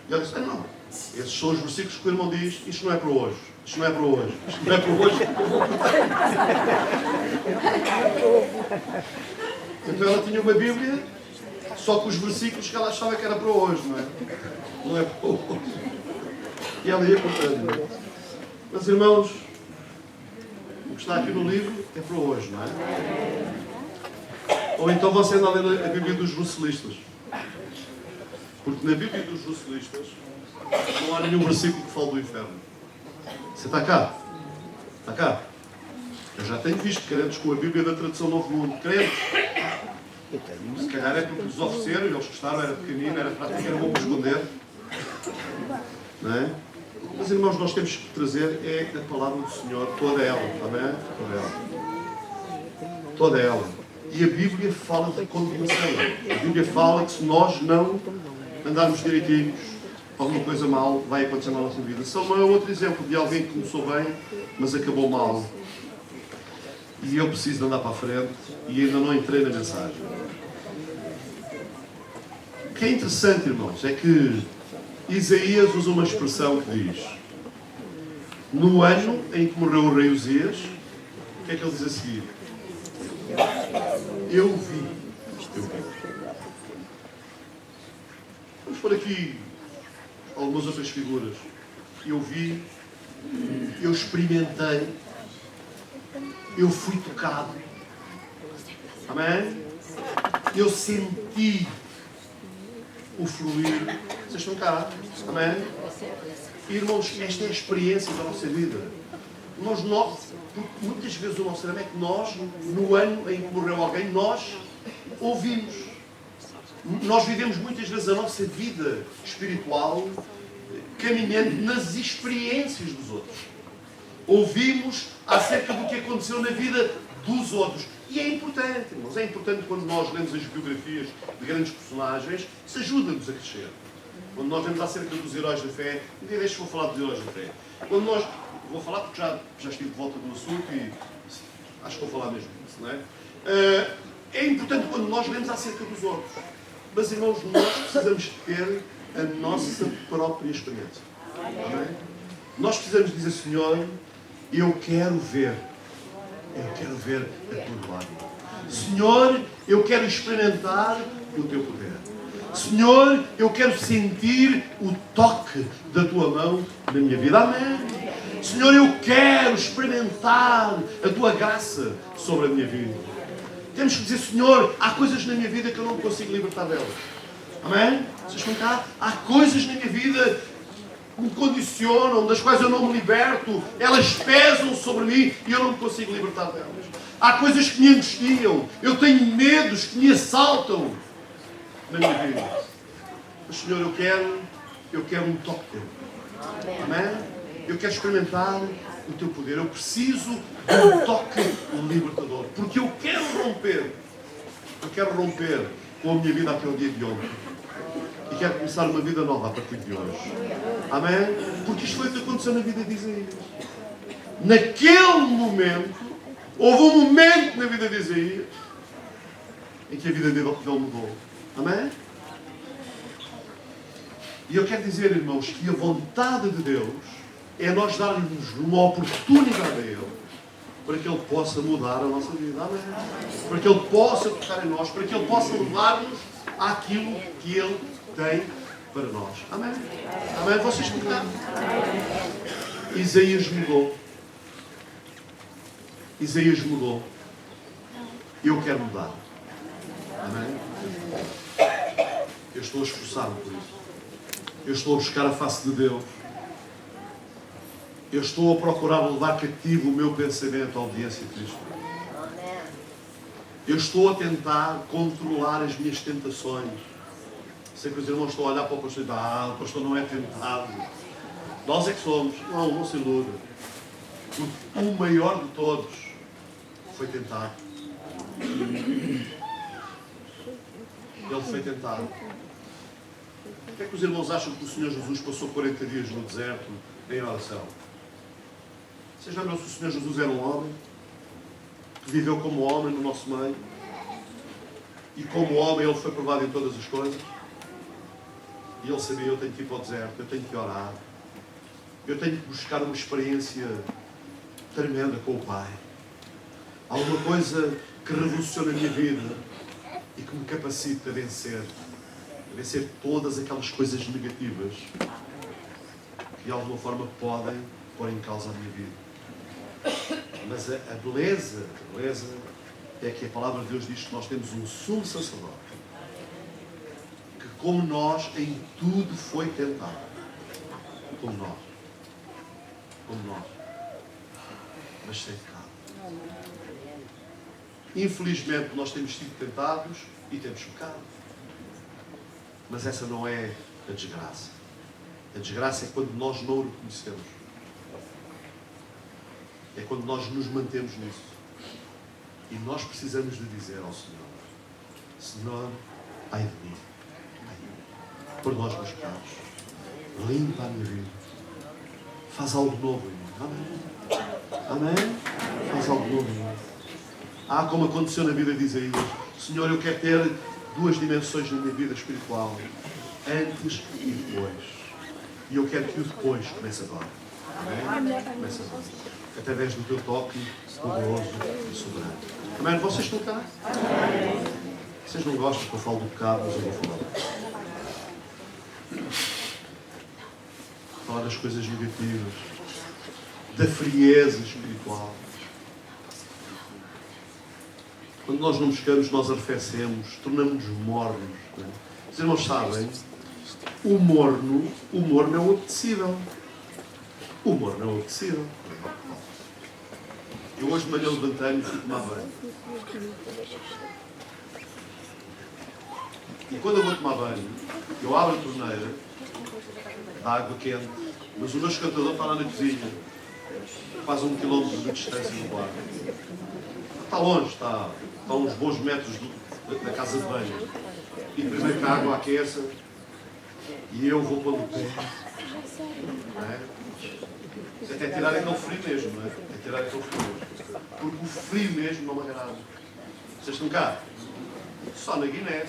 E ele disse: não, esses são os versículos que o irmão diz, isto não é para hoje, isto não é para hoje, isto não é para hoje. Então ela tinha uma Bíblia, só com os versículos que ela achava que era para hoje, não é? Não é para hoje. E ela ia contando. Mas irmãos, o que está aqui no livro é para hoje, não é? Ou então você anda a ler a Bíblia dos Juscelistas. Porque na Bíblia dos Juscelistas não há nenhum versículo que fale do inferno. Você está cá? Está cá? Eu já tenho visto crentes com a Bíblia da Tradução Novo Mundo. Crentes. Se calhar é porque lhes ofereceram, eles gostaram, era pequenino, era prático, era bom para esconder. Não é? Mas irmãos, nós temos que trazer é a palavra do Senhor, toda ela, amém? Toda ela. Toda ela. E a Bíblia fala de condenação. A Bíblia fala que se nós não andarmos direitinhos, alguma coisa mal vai acontecer na nossa vida. Só é outro exemplo de alguém que começou bem, mas acabou mal. E eu preciso de andar para a frente e ainda não entrei na mensagem. O que é interessante, irmãos, é que Isaías usa uma expressão que diz: no ano em que morreu o rei Uzias, o que é que ele diz a seguir? Eu vi. Vamos pôr aqui algumas outras figuras. Eu vi, eu experimentei, eu fui tocado. Amém? Eu senti o fluir. Vocês estão cá? Amém? Irmãos, esta é a experiência da nossa vida. Muitas vezes o nosso drama é que nós, no ano em que morreu alguém, nós ouvimos. Nós vivemos muitas vezes a nossa vida espiritual caminhando nas experiências dos outros. Ouvimos acerca do que aconteceu na vida dos outros. E é importante, irmãos, é importante quando nós lemos as biografias de grandes personagens, isso ajuda-nos a crescer. Quando nós lemos acerca dos heróis da fé, um dia deixe-me falar dos heróis da fé. Quando nós, vou falar porque já estive de volta do assunto e acho que vou falar mesmo disso, não é? É importante quando nós lemos acerca dos outros. Mas, irmãos, nós precisamos ter a nossa própria experiência. Amém? Nós precisamos dizer, Senhor, eu quero ver a tua glória. Senhor, eu quero experimentar o teu poder. Senhor, eu quero sentir o toque da tua mão na minha vida. Amém? Senhor, eu quero experimentar a tua graça sobre a minha vida. Temos que dizer, Senhor, há coisas na minha vida que eu não consigo libertar delas. Amém? Vocês estão cá? Há coisas na minha vida que me condicionam, das quais eu não me liberto. Elas pesam sobre mim e eu não me consigo libertar delas. Há coisas que me angustiam. Eu tenho medos que me assaltam na minha vida. Mas, Senhor, eu quero um toque teu. Amém? Eu quero experimentar o teu poder. Eu preciso de um toque libertador. Porque eu quero romper. Eu quero romper com a minha vida até o dia de ontem. E quero começar uma vida nova a partir de hoje. Amém? Porque isto foi o que aconteceu na vida de Isaías. Naquele momento, houve um momento na vida de Isaías em que a vida dele mudou. Amém? E eu quero dizer, irmãos, que a vontade de Deus é nós darmos uma oportunidade a Ele para que Ele possa mudar a nossa vida. Amém? Para que Ele possa tocar em nós, para que Ele possa levar-nos àquilo que Ele tem para nós. Amém? Amém? Vocês estão cá? Isaías mudou. Isaías mudou. Eu quero mudar. Amém? Eu estou a esforçar-me por isso. Eu estou a buscar a face de Deus. Eu estou a procurar levar cativo o meu pensamento à obediência de Cristo. Eu estou a tentar controlar as minhas tentações. Sei que os irmãos estão a olhar para o pastor e dizem, o pastor não é tentado. Nós é que somos. Não se iluda. O maior de todos foi tentado. Ele foi tentado. Por que é que os irmãos acham que o Senhor Jesus passou 40 dias no deserto em oração? Vocês lembram se o Senhor Jesus era um homem? Que viveu como homem no nosso meio? E como homem ele foi provado em todas as coisas? E ele sabia, eu tenho que ir para o deserto, eu tenho que orar. Eu tenho que buscar uma experiência tremenda com o Pai. Alguma coisa que revolucione a minha vida e que me capacite a vencer todas aquelas coisas negativas que de alguma forma podem pôr em causa a minha vida. Mas a beleza é que a palavra de Deus diz que nós temos um sumo sacerdote que, como nós, em tudo foi tentado. Como nós, mas sem pecado. Infelizmente nós temos sido tentados e temos pecado. Mas essa não é a desgraça. A desgraça é quando nós não o reconhecemos. É quando nós nos mantemos nisso. E nós precisamos de dizer ao Senhor, Senhor, ai de mim, perdoa os meus pecados, limpa a minha vida, faz algo novo em mim. Amém? Amém? Faz algo novo em mim. Como aconteceu na vida de Isaías, Senhor, eu quero ter duas dimensões na minha vida espiritual, antes e depois. E eu quero que o depois comece agora. Amém? Comece agora. Através do teu toque poderoso e soberano. Amém? Vocês estão cá? Amém. Vocês não gostam que eu falo do pecado, mas eu vou falar. Falar das coisas negativas, da frieza espiritual. Quando nós não buscamos, nós arrefecemos, tornamos-nos mornos. Não é? Os irmãos sabem, o morno é o apetecível. O morno é o apetecível. Eu hoje de manhã levantei-me e fui tomar banho. E quando eu vou tomar banho, eu abro a torneira da água quente, mas o meu esquentador está lá na cozinha, quase 1 quilómetro de distância do quarto. Está longe, está a uns bons metros da casa de banho. E primeiro que a água aqueça, e eu vou pôr no pé. Não é? Até tirar aquele frio mesmo, não é? Até tirar aquele frio mesmo. Porque o frio mesmo não me agrada. Vocês estão cá? Só na Guiné,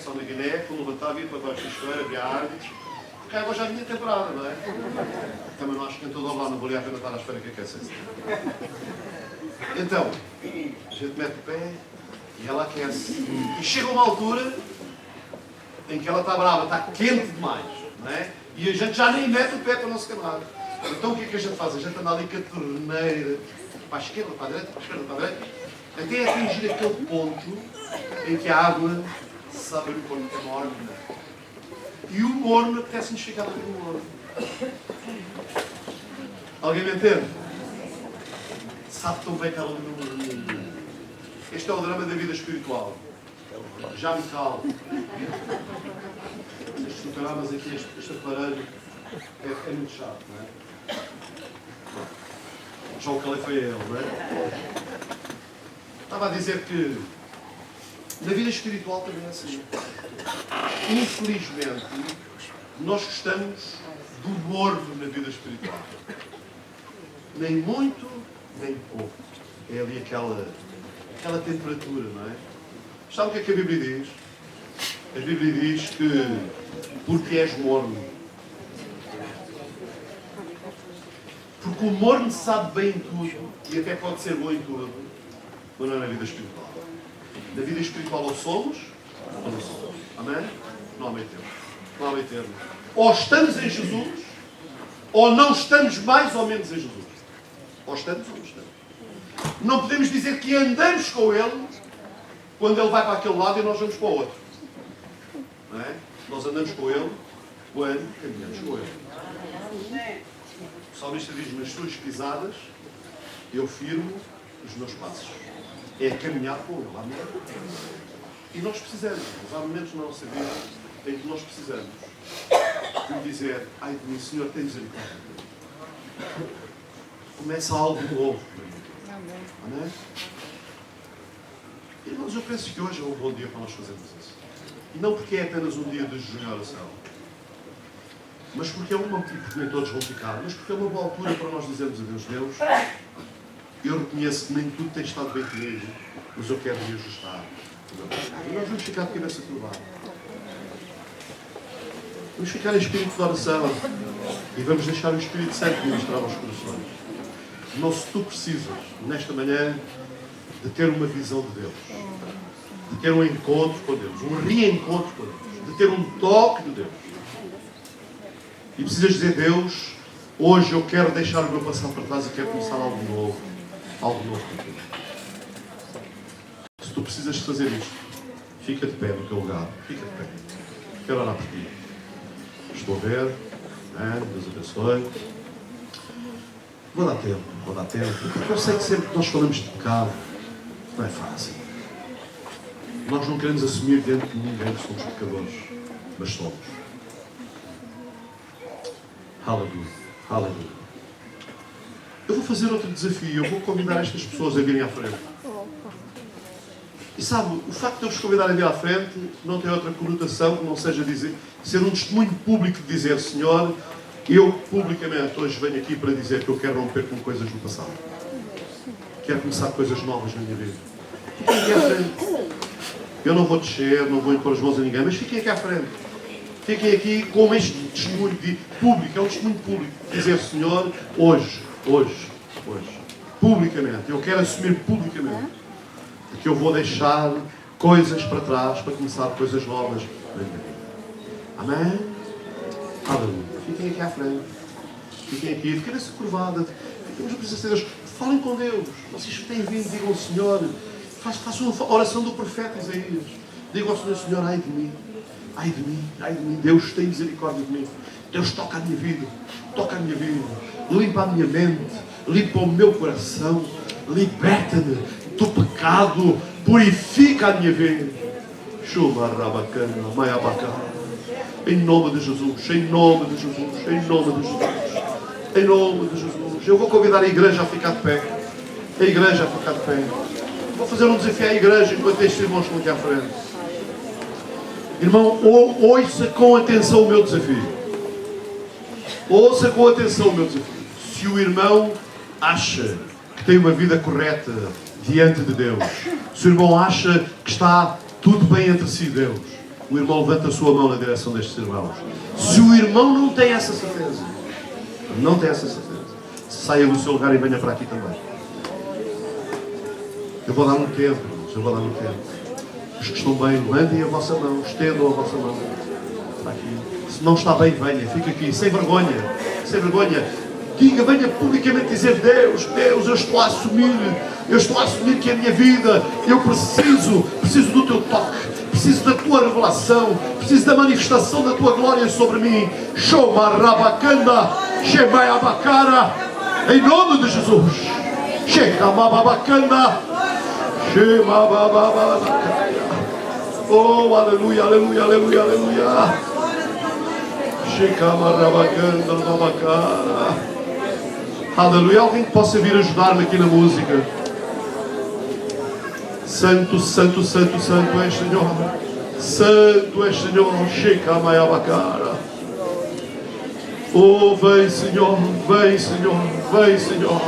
quando levantava, ia para baixo da chuveira, havia árvores, porque a água já vinha temperada, não é? Também não acho que em todo o lado não valia a pena estar à espera que aquecesse. Então, a gente mete o pé e ela aquece. E chega uma altura em que ela está brava, está quente demais, não é? E a gente já nem mete o pé para não se queimar. Então o que é que a gente faz? A gente anda ali com a torneira, para a esquerda, para a direita, para a esquerda, para a direita, até atingir aquele ponto em que a água sabe o ponto que é morno. E o morno apetece-nos ficar ali no morno. Alguém me entende? Sabe tão bem que ela no morno. Este é o drama da vida espiritual. Já me calo. Estes dramas aqui, este aparelho é muito chato, não é? Já o calei foi a ele, não é? Estava a dizer que na vida espiritual também é assim. Infelizmente, nós gostamos do morno na vida espiritual. Nem muito, nem pouco. É ali aquela temperatura, não é? Sabe o que é que a Bíblia diz? A Bíblia diz que porque és morno. Porque o morno sabe bem em tudo e até pode ser bom em tudo, mas não é na vida espiritual. Na vida espiritual ou somos ou não somos. Amém? Não há meio termo. Não há meio termo. Ou estamos em Jesus, ou não estamos mais ou menos em Jesus. Ou estamos ou não estamos. Não podemos dizer que andamos com Ele quando Ele vai para aquele lado e nós vamos para o outro. Não é? Nós andamos com Ele quando caminhamos com Ele. O salmista diz: nas suas pisadas eu firmo os meus passos. É caminhar com Ele. Amém? E nós precisamos. Há momentos na nossa vida em que nós precisamos de dizer: ai de mim, Senhor, tem misericórdia. Começa algo novo. Amém? Irmãos, eu penso que hoje é um bom dia para nós fazermos isso. E não porque é apenas um dia de jejum e oração, mas porque é uma, porque nem todos vão ficar, mas porque é uma boa altura para nós dizermos a Deus: Deus, eu reconheço que nem tudo tem estado bem comigo, mas eu quero me ajustar. E nós vamos ficar aqui nessa curvada. Vamos ficar em espírito de oração e vamos deixar o Espírito Santo ministrar aos corações. Não, se tu precisas, nesta manhã, de ter uma visão de Deus, de ter um encontro com Deus, um reencontro com Deus, de ter um toque de Deus, e precisas dizer: Deus, hoje eu quero deixar o meu passado para trás e quero começar algo novo contigo. Se tu precisas de fazer isto, fica de pé no teu lugar, fica de pé. Quero orar por ti. Estou a ver, Deus abençoe. Vou dar tempo, porque eu sei que sempre que nós falamos de pecado, não é fácil. Nós não queremos assumir diante de ninguém que somos pecadores, mas somos. Aleluia, aleluia. Eu vou fazer outro desafio, eu vou convidar estas pessoas a virem à frente. E sabe, o facto de eu vos convidar a vir à frente não tem outra conotação que não seja ser um testemunho público de dizer: Senhor, eu publicamente hoje venho aqui para dizer que eu quero romper com coisas do passado. Quero começar coisas novas na minha vida. Fiquem aqui à frente. Eu não vou descer, não vou impor as mãos a ninguém, mas fiquem aqui à frente. Fiquem aqui com este testemunho público, é um testemunho público. Dizer: Senhor, hoje, publicamente, eu quero assumir publicamente que eu vou deixar coisas para trás para começar coisas novas na minha vida. Amém? Aleluia. Fiquem aqui à frente. Fiquem aqui, fiquem nessa curvada. Fiquem na presença de Deus. Falem com Deus. Vocês têm vindo, digam: Senhor, Faça uma oração do profeta Isaías. Diga ao Senhor, Senhor, ai de mim. Ai de mim, ai de mim. Deus tem misericórdia de mim. Deus toca a minha vida. Toca a minha vida. Limpa a minha mente. Limpa o meu coração. Liberta-me do pecado. Purifica a minha vida. Chuva rabacana, maiabacana. Em nome de Jesus. Em nome de Jesus. Em nome de Jesus. Em nome de Jesus. Eu vou convidar a igreja a ficar de pé. A igreja a ficar de pé. Vou fazer um desafio à igreja enquanto estes irmãos estão aqui à frente. Irmão, ouça com atenção o meu desafio. Ouça com atenção o meu desafio. Se o irmão acha que tem uma vida correta diante de Deus, se o irmão acha que está tudo bem entre si e Deus, o irmão levanta a sua mão na direção destes irmãos. Se o irmão não tem essa certeza, não tem essa certeza, saia do seu lugar e venha para aqui também. Eu vou dar um tempo, irmãos, eu vou dar um tempo. Os que estão bem, levantem a vossa mão, estendam a vossa mão. Está aqui. Se não está bem, venha, fica aqui, sem vergonha, sem vergonha. Diga, venha publicamente dizer, Deus, Deus, eu estou a assumir que a minha vida, eu preciso do teu toque, preciso da tua revelação, preciso da manifestação da tua glória sobre mim. Shoma rabacanda, shemai abacara, em nome de Jesus. Shekama babacanda, shema bababacanda. Oh, aleluia, aleluia, aleluia, aleluia. Shekama rabacanda, babacara. Aleluia. Alguém que possa vir ajudar-me aqui na música. Santo, santo, santo, santo és Senhor. Santo és Senhor. Shekama abacara. Oh, vem Senhor, vem Senhor, vem Senhor.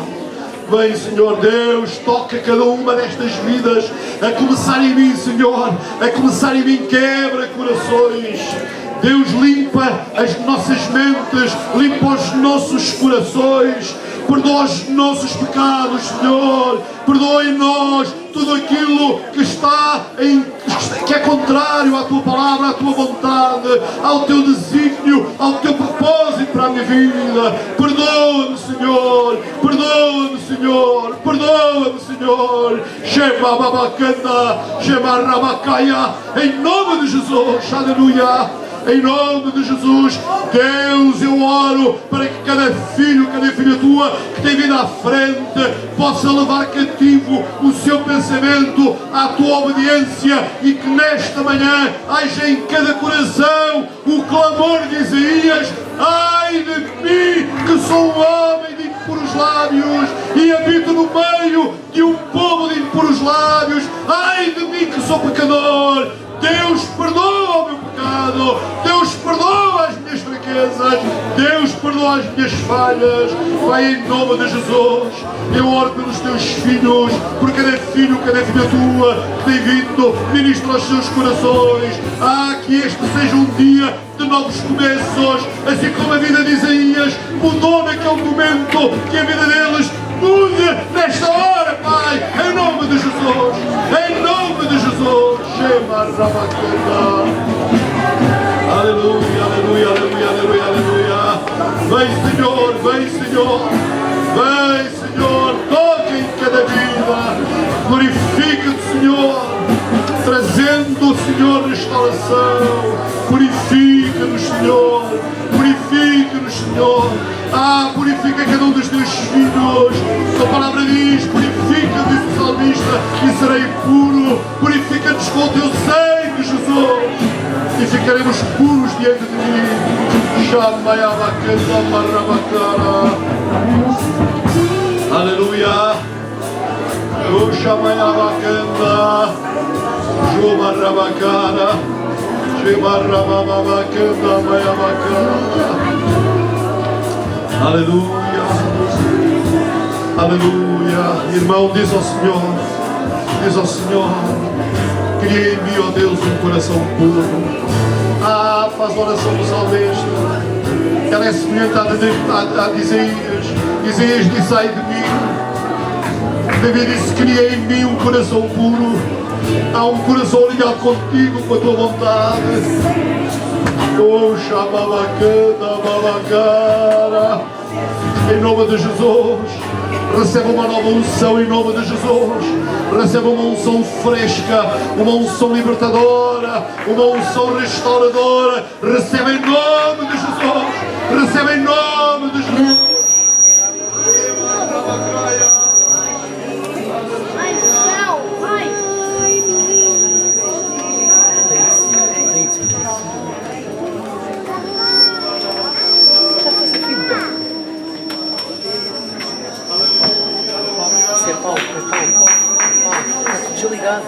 Vem Senhor Deus, toca cada uma destas vidas, a começar em mim, Senhor, a começar em mim, quebra corações. Deus limpa as nossas mentes, limpa os nossos corações, perdoa os nossos pecados, Senhor, perdoa em nós tudo aquilo que é contrário à Tua Palavra, à Tua vontade, ao Teu desígnio, ao Teu propósito para a minha vida. Perdoa-me, Senhor, perdoa-me, Senhor, perdoa-me, Senhor. Shema babacanda, shema rabacaia, em nome de Jesus, aleluia. Em nome de Jesus, Deus, eu oro para que cada filho, cada filha tua que tem vindo à frente possa levar cativo o seu pensamento à tua obediência e que nesta manhã haja em cada coração o clamor de Isaías: ai de mim, que sou um homem de impuros lábios e habito no meio de um povo de impuros lábios. Ai de mim, que sou pecador. Deus, perdoa o meu pecado. Deus, perdoa as minhas fraquezas. Deus, perdoa as minhas falhas. Pai, em nome de Jesus, eu oro pelos teus filhos, por cada filho, cada filha tua que tem vindo, ministra aos seus corações. Que este seja um dia de novos começos, assim como a vida de Isaías mudou naquele momento, que a vida deles mude nesta hora, Pai, em nome de Jesus, em nome de Jesus. Shema rabacanda. Aleluia, aleluia, aleluia, aleluia, aleluia. Vem Senhor, vem Senhor, vem Senhor, toca em cada vida, glorifica-te, Senhor, trazendo, Senhor, restauração. Purifica-nos, Senhor, purifica-nos, Senhor. Purifica cada um dos teus filhos. A palavra diz: purifica, diz o salmista, e serei puro. Purifica-nos com o teu sangue, Jesus, e ficaremos puros diante de ti. Shamayabakanda marabakara. Aleluia. O Shamayabakanda Shumarabakara. Shimarababakanda mayabakara. Aleluia, aleluia. Irmão, diz ao Senhor, cria em mim, ó Deus, um coração puro. Faz a oração do salmista. Ela é semelhante à de Isaías. Isaías disse: ai de mim. David disse: cria em mim um coração puro. Há um coração ligado contigo, com a tua vontade. Oh, Shababacanda, Babacara. em nome de Jesus. Receba uma nova unção em nome de Jesus. Receba uma unção fresca, uma unção libertadora, uma unção restauradora. Receba em nome de Jesus. Receba em nome de Jesus. Paulo, está tudo desligado.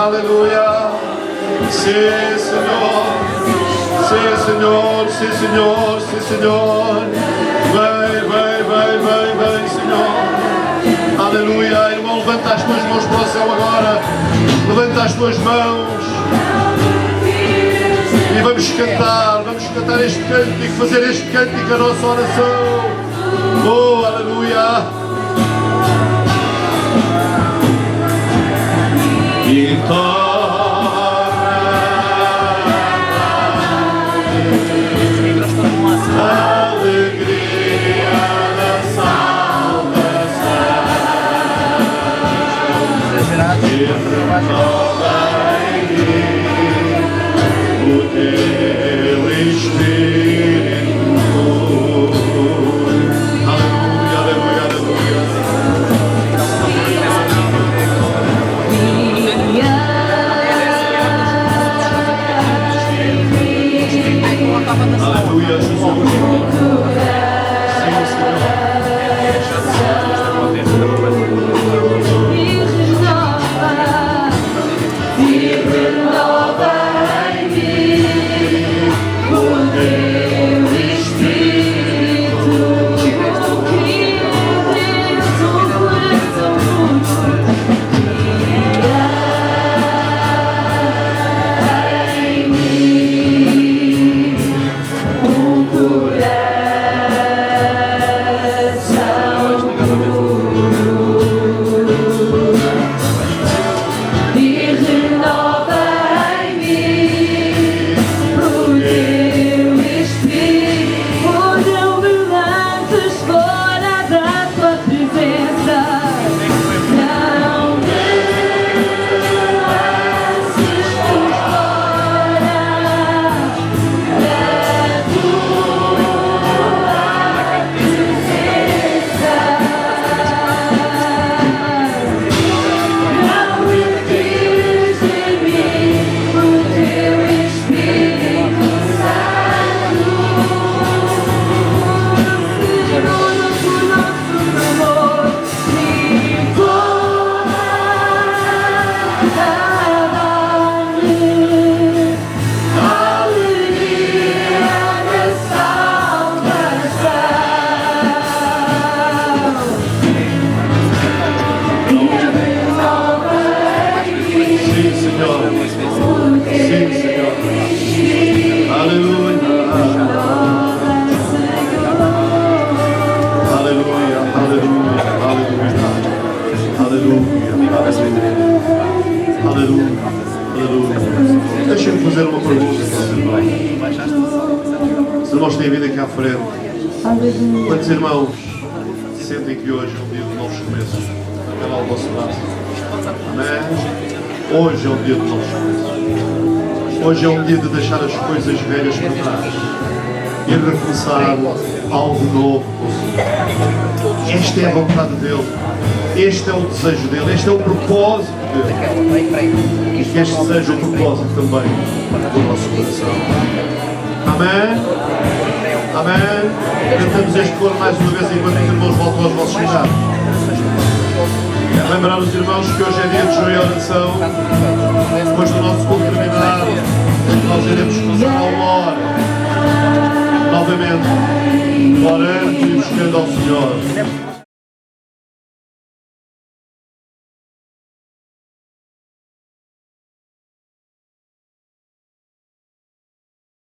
Aleluia. Sim, Senhor. Sim, Senhor. Sim, Senhor. Sim, Senhor. Vem, Senhor. Aleluia. Irmão, levanta as tuas mãos para o céu agora. Levanta as tuas mãos. E vamos cantar este cântico, fazer este cântico a nossa oração. Oh, aleluia. E a alegria da salvação e renova em mim o teu Espírito. Aleluia, aleluia, aleluia. Aleluia, Jesus. Sim, Senhor. irmãos têm vindo aqui à frente. Quantos irmãos sentem que hoje é um dia de novos começos? Até lá o vosso braço. Amém? Hoje é um dia de novos começos. Hoje é um dia de deixar as coisas velhas para trás e recomeçar algo novo com o Senhor. Esta é a vontade dele. Este é o desejo dele. Este é o propósito dele. E que este seja o propósito também do nosso coração. Amém? Amém? Cantamos este coro mais uma vez enquanto os irmãos voltam aos vossos lugares. Lembrar os irmãos que hoje é dia de jejum e oração. Depois do nosso culto terminar, nós iremos começar a hora novamente, orando e buscando ao Senhor.